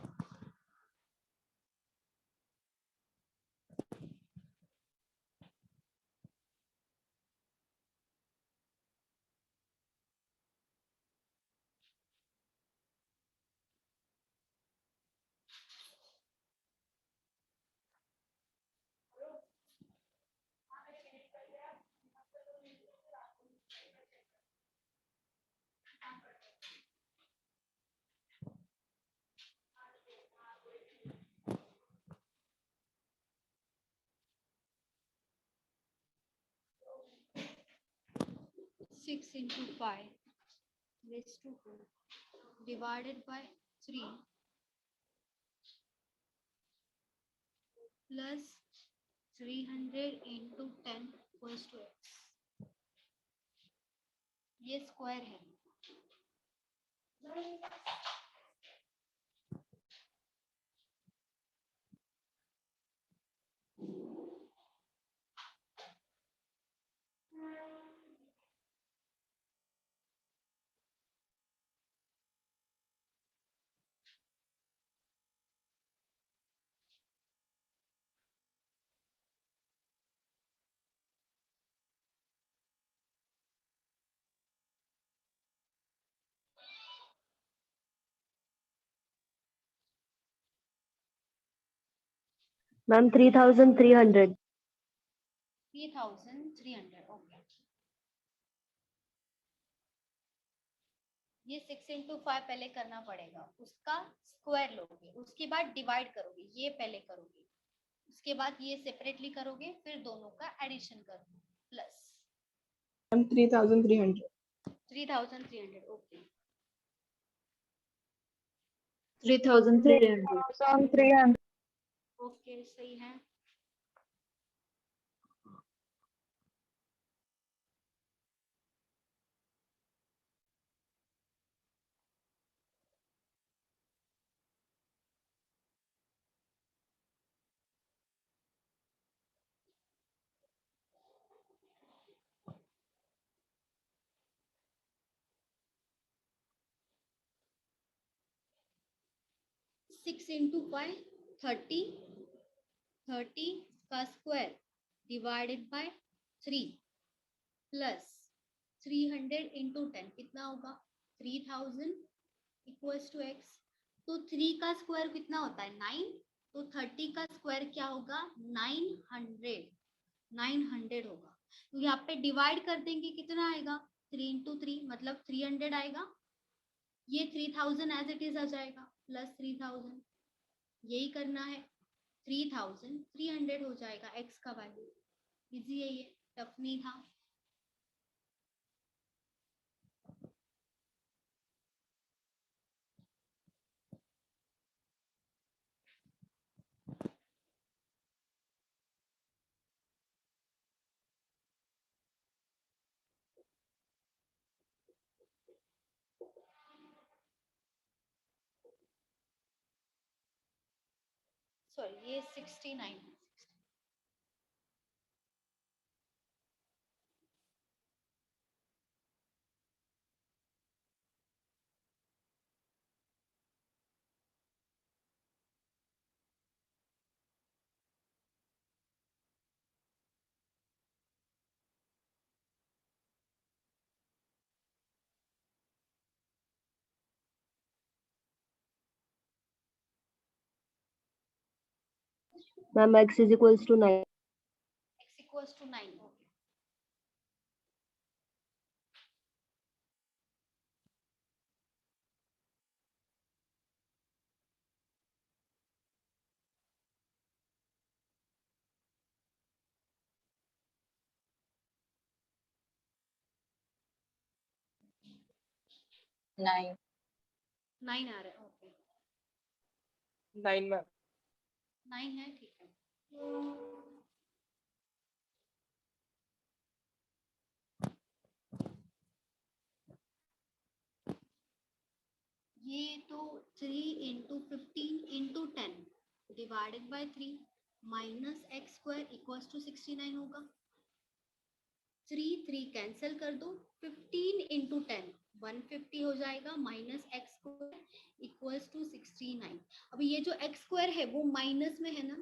Six into 5 raise to 4 divided by 3 plus 300 into 10 equals to x, ये स्क्वायर है। मैम 3300। 3300 ओके। ये 6 इंटू 5 पहले करना पड़ेगा, उसका स्क्वायर लोगे, उसके बाद डिवाइड करोगे, ये पहले करोगे, उसके बाद ये सेपरेटली करोगे, फिर दोनों का एडिशन करोगे प्लस। 3300। 3300 ओके। 3300। 3,300। ओके सही है। सिक्स इंटू 5 30, 30 का square divided by 3 plus 300 into 10 कितना होगा 3000 इक्वल्स टू एक्स। तो 3 का स्क्वायर कितना होता है 9, तो 30 का स्क्वायर क्या होगा 900, 900 होगा। तो यहाँ पे डिवाइड कर देंगे कितना आएगा 3 इंटू 3 मतलब 300 आएगा, ये 3000 एज इट इज आ जाएगा प्लस 3000, यही करना है 3300 हो जाएगा x का वैल्यू। इजी है ये, टफ नहीं था। सॉरी ये 69 है। Ma'am x is equals to 9। x equals to 9 okay. Nine 9 आ रहा है ओके। 9 मैम। 9 है ठीक है। ये तो 3 into 15 into 10 divided by 3 minus x square equals to 69 होगा। 3 कैंसिल कर दो, 15 इंटू 10 150 हो जाएगा minus x square equals to 69। अभी ये जो एक्स स्क्वायर है वो माइनस में है ना,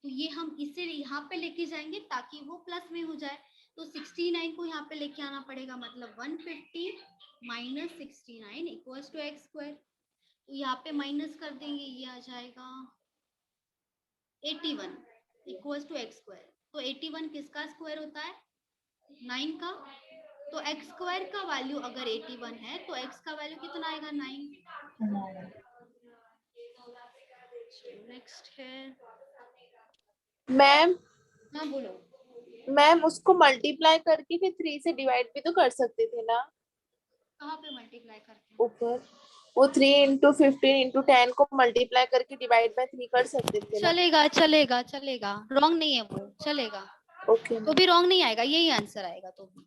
तो ये हम इसे यहाँ पे लेके जाएंगे ताकि वो प्लस में हो जाए। तो 69 को यहाँ पे लेके आना पड़ेगा, मतलब 150 minus 69 equals to x square. तो यहाँ पे माइनस कर देंगे, ये आ जाएगा 81 इक्वल्स टू एक्स स्क्वायर। तो 81 किसका स्क्वायर होता है 9 का। तो एक्स स्क्वायर का वैल्यू अगर 81 है तो एक्स का वैल्यू कितना आएगा 9। नेक्स्ट है मैम हाँ बोलो। मैम उसको मल्टीप्लाई करके फिर 3 से डिवाइड भी तो कर सकते थे ना कहाँ पे मल्टीप्लाई करते हैं ऊपर। वो 3 इंटू 15 इंटू 10 को मल्टीप्लाई करके डिवाइड बाय 3 कर सकते थे ना। चलेगा चलेगा चलेगा, रॉन्ग नहीं है वो, चलेगा ओके तो भी रॉन्ग नहीं आएगा, यही आंसर आएगा तो भी।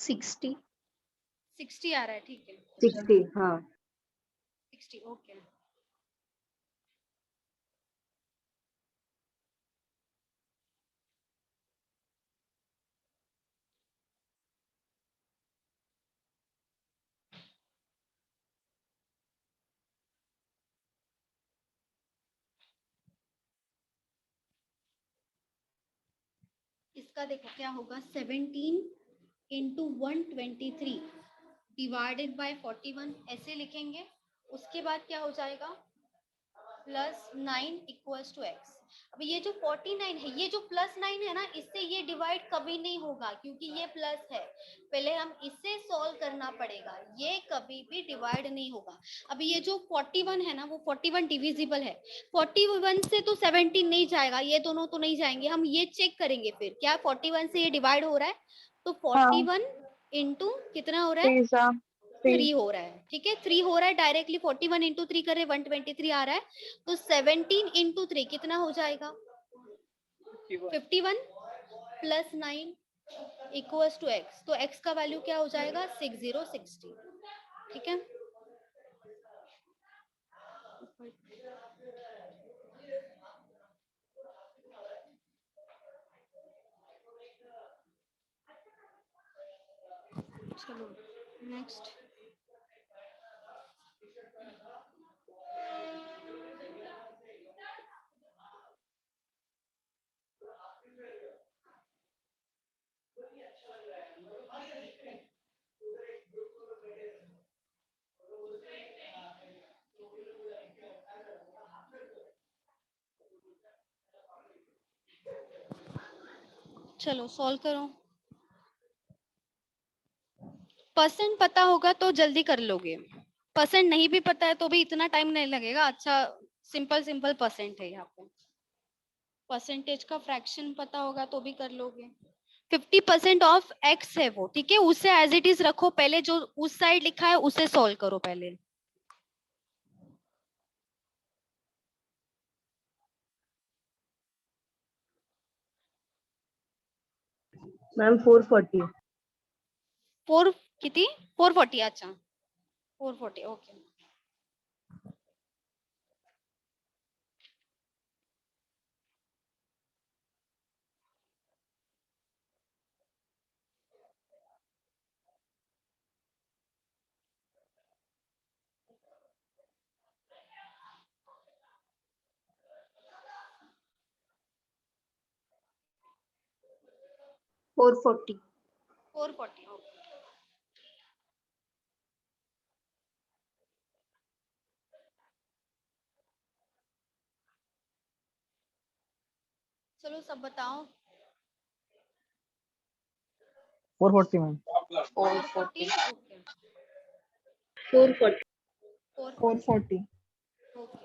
सिक्सटी 60 आ रहा है ठीक है। 60 हाँ। 60 ओके। इसका देखो क्या होगा, 17 इंटू 123 डिवाइडेड बाय 41 ऐसे लिखेंगे। उसके बाद क्या हो जाएगा, प्लस 9 इक्वल्स टू एक्स। अब ये जो 49 है, ये जो प्लस 9 है ना, इससे ये डिवाइड कभी नहीं होगा क्योंकि ये प्लस है। पहले हम इसे सॉल्व करना पड़ेगा, ये कभी भी डिवाइड नहीं होगा। अब ये जो 41 है ना, वो 41 डिविजिबल है। 41 से तो 17 नहीं जाएगा, ये दोनों तो नहीं जाएंगे। हम ये चेक करेंगे फिर क्या 41 से ये डिवाइड हो रहा है, तो 41 इंटू कितना हो रहा है, 3 हो रहा है। ठीक है, 3 हो रहा है, डायरेक्टली 41 इंटू 3 कर रहे 123 आ रहा है। तो 17 इंटू 3 कितना हो जाएगा, 51 प्लस 9 इक्वल्स टू एक्स। तो एक्स का वैल्यू क्या हो जाएगा, 6060। ठीक है, चलो नेक्स्ट। चलो सॉल्व करो। परसेंट पता होगा तो जल्दी कर लोगे, परसेंट नहीं भी पता है तो भी इतना टाइम नहीं लगेगा। अच्छा सिंपल सिंपल परसेंट है यहाँ पे, परसेंटेज का फ्रैक्शन पता होगा तो भी कर लोगे। 50% ऑफ एक्स है वो, ठीक है, उसे एज इट इज रखो। पहले जो उस साइड लिखा है उसे सॉल्व करो पहले। मैम 440। 4 कितनी, 440, अच्छा 440 ओके। Four forty. 440 ओके। चलो सब बताओ। 440 मैम। 440 ओके। 440। 440 ओके।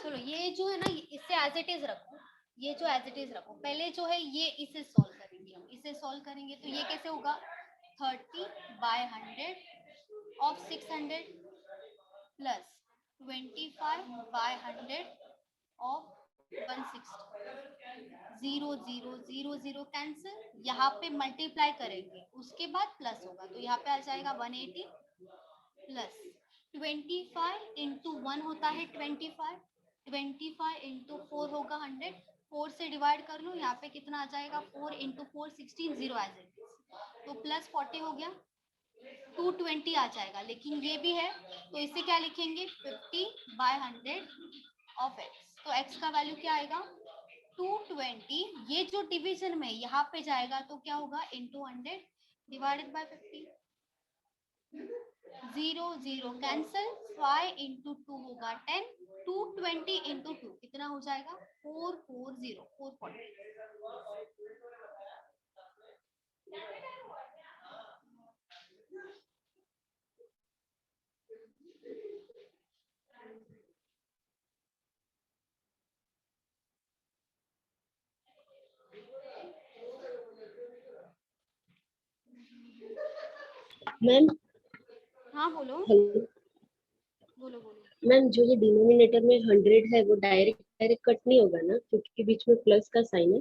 चलो ये जो है ना, इससे एज इट इज रखो, ये जो एज इट इज रखो। पहले जो है ये इसे सॉल्व करेंगे, हम इसे सॉल्व करेंगे तो ये कैसे होगा, 30/100 ऑफ 600 प्लस 25/100 ऑफ 160। 0 0 0 0 कैंसिल, यहाँ पे मल्टीप्लाई करेंगे उसके बाद प्लस होगा, तो यहाँ पे आ जाएगा 180 प्लस 25 इंटू 1 होता है 25, 25 इंटू 4 होगा 100, 4 से डिवाइड कर लो, यहाँ पे कितना आ जाएगा, 4 इंटू 4 16, 0 एज इट इज, तो प्लस 40 हो गया, 220 आ जाएगा। लेकिन ये भी है तो इसे क्या लिखेंगे, 50/100 ऑफ एक्स। तो एक्स का वैल्यू क्या आएगा, 220। ये जो डिवीजन में यहाँ पे जाएगा तो क्या होगा, into 100 divided by 50। 0 0 cancel, 5 into 2 होगा 10, 220 इंटू 2 कितना हो जाएगा, 440 440। मैम हाँ बोलो हेलो बोलो बोलो। मैम, जो ये डिनोमिनेटर में 100 है वो डायरेक्ट डायरेक्ट कट नहीं होगा ना, क्योंकि बीच में प्लस का साइन है।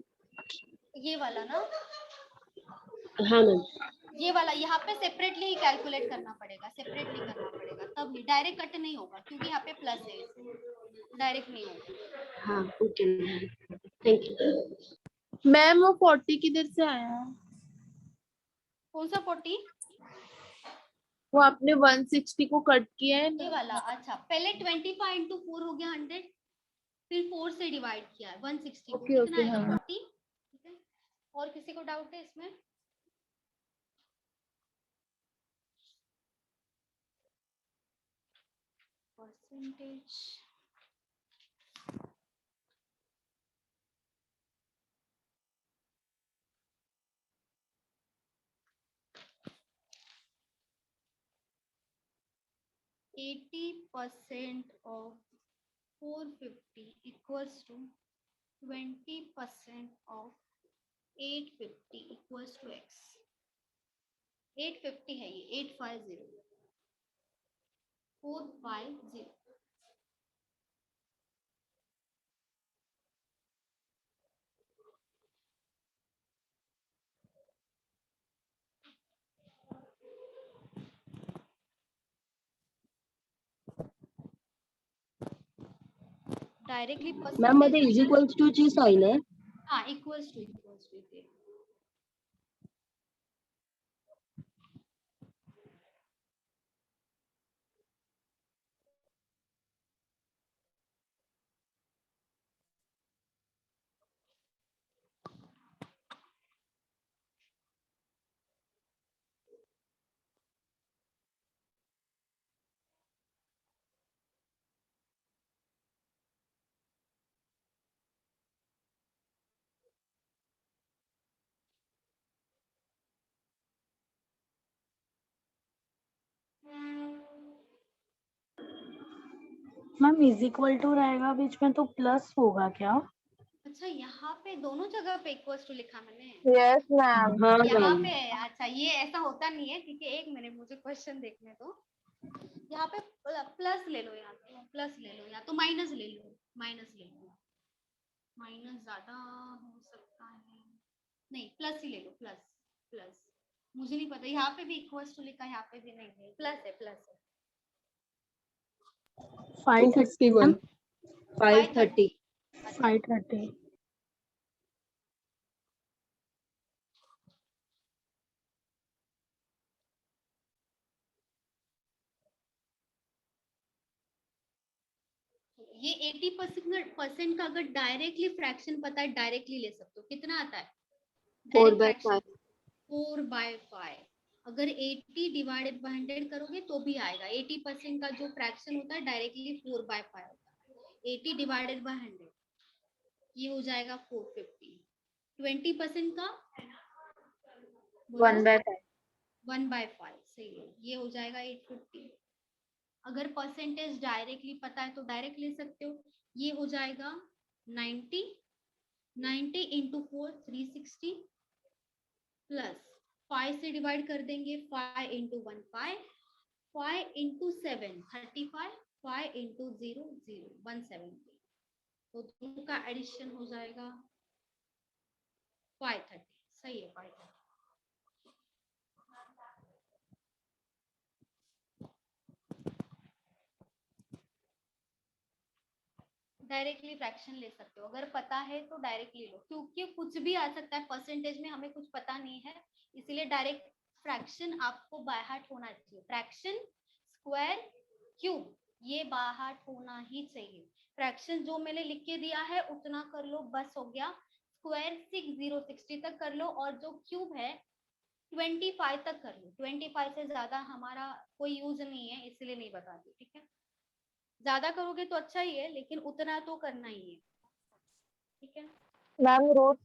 ये वाला ना, हाँ मैम। ये वाला यहाँ पे सेपरेटली ही कैलकुलेट करना पड़ेगा, सेपरेटली करना पड़ेगा, तब ही डायरेक्ट कट नहीं होगा क्योंकि यहाँ पे प्लस है, डायरेक्ट नहीं होगा। हाँ okay ma'am, thank you. Ma'am वो 40 किधर से आया, कौन सा 40, वो आपने 160 को कट किया है ये ना। वाला, अच्छा पहले 25 इंटू 4 हो गया 100, फिर 4 से डिवाइड किया है 160 को, ओके कितना ओके आएगा हाँ 40। ठीक है, और किसी को डाउट है इसमें? Percentage %80 of 450 equals to 20% of 850 equals to x। 850 है ये, 850 450। डायरेक्टली मॅम मध्ये इज इक्वल्स टू ची साइन आहे. हाँ इक्वल्स टू इथे। मैम इज इक्वल टू रहेगा बीच में तो प्लस होगा क्या? अच्छा यहाँ पे दोनों जगह पे इक्वल्स टू लिखा मैंने, यस मैम। हाँ यहाँ मैम. पे है। अच्छा ये ऐसा होता नहीं है, ठीक है, एक मिनट मुझे क्वेश्चन देखने दो। यहाँ पे प्लस ले लो, यहाँ पे प्लस ले लो, या तो माइनस ले लो, माइनस ले लो, माइनस ज्यादा हो सकता है, नहीं प्लस ही ले लो, प्लस प्लस। मुझे नहीं पता, यहाँ पे भी इक्वल्स टू लिखा है, यहाँ पे भी नहीं है, प्लस है, प्लस है। 531 530. 530। ये 80% का अगर डायरेक्टली फ्रैक्शन पता है, डायरेक्टली ले सकते हो। कितना आता है 4/5. 4/5। अगर 80 डिवाइडेड बाय 100 करोगे तो भी आएगा। 80% का जो फ्रैक्शन होता है डायरेक्टली 4/5 होता है। 80 डिवाइडेड बाय 100 ये हो जाएगा 450। 20% का 1/5. 1/5 सही है, ये हो जाएगा 850। अगर परसेंटेज डायरेक्टली पता है तो डायरेक्ट ले सकते हो। ये हो जाएगा 90 इंटू 4 360 प्लस 5 से डिवाइड कर देंगे, 5 इंटू 1 5, 5 इंटू 7 35, 5 इंटू 0 0 170। तो दोनों का एडिशन हो जाएगा 530। सही है 530। डायरेक्टली फ्रैक्शन ले सकते हो, अगर पता है तो डायरेक्टली लो, क्योंकि कुछ भी आ सकता है परसेंटेज में, हमें कुछ पता नहीं है, इसीलिए डायरेक्ट फ्रैक्शन आपको बाय हार्ट होना चाहिए। फ्रैक्शन स्क्वायर क्यूब ये बाय हार्ट होना ही चाहिए। फ्रैक्शन जो मैंने लिख के दिया है उतना कर लो, बस हो गया। स्क्वायर 60 तक कर लो, और जो क्यूब है 25 तक कर लो। 25 से ज्यादा हमारा कोई यूज नहीं है, इसलिए नहीं बताती, ठीक है। ज्यादा करोगे तो अच्छा ही है, लेकिन उतना तो करना ही है, ठीक है। मैम रूट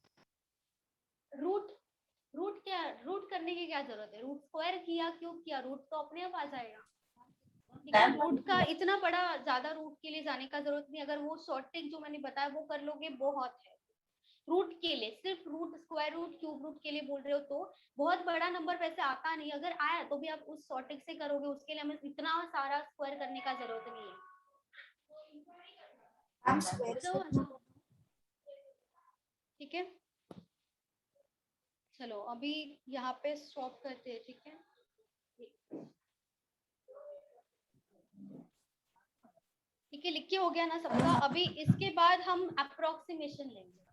रूट क्या, रूट करने की क्या जरूरत है? रूट स्क्वायर किया, क्यूब किया, रूट तो अपने आप आ जाएगा, ठीक है। रूट का इतना बड़ा ज्यादा रूट के लिए जाने का जरूरत नहीं। अगर वो शॉर्ट ट्रिक जो मैंने बताया वो कर लोगे बहुत है। रूट के लिए सिर्फ root, square root, cube root के लिए बोल रहे हो तो बहुत बड़ा नंबर वैसे आता नहीं, अगर आया तो भी आप उस शॉर्ट ट्रिक से करोगे, उसके लिए हमें इतना सारा स्क्वायर करने का जरूरत नहीं है। ठीक है, चलो अभी यहाँ पे स्टॉप करते हैं, ठीक है। ठीक है, लिख के हो गया ना सबका। अभी इसके बाद हम अप्रोक्सीमेशन लेंगे।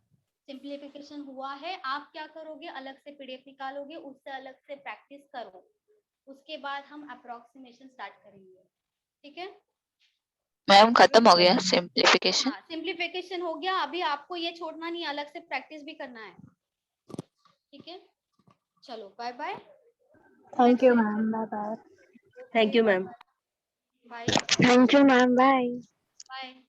सिंप्लीफिकेशन हुआ है, आप क्या करोगे, अलग से पीडीएफ निकालोगे, उससे अलग से प्रैक्टिस करो, उसके बाद हम अप्रोक्सीमेशन स्टार्ट करेंगे, ठीक है? मैम खत्म हो गया सिंप्लीफिकेशन? हाँ, सिंप्लीफिकेशन हो गया। अभी आपको ये छोड़ना नहीं, अलग से प्रैक्टिस भी करना है, ठीक है? चलो bye bye. Thank you ma'am, bye bye. Thank you ma'am. Bye thank you ma'am, bye. Bye.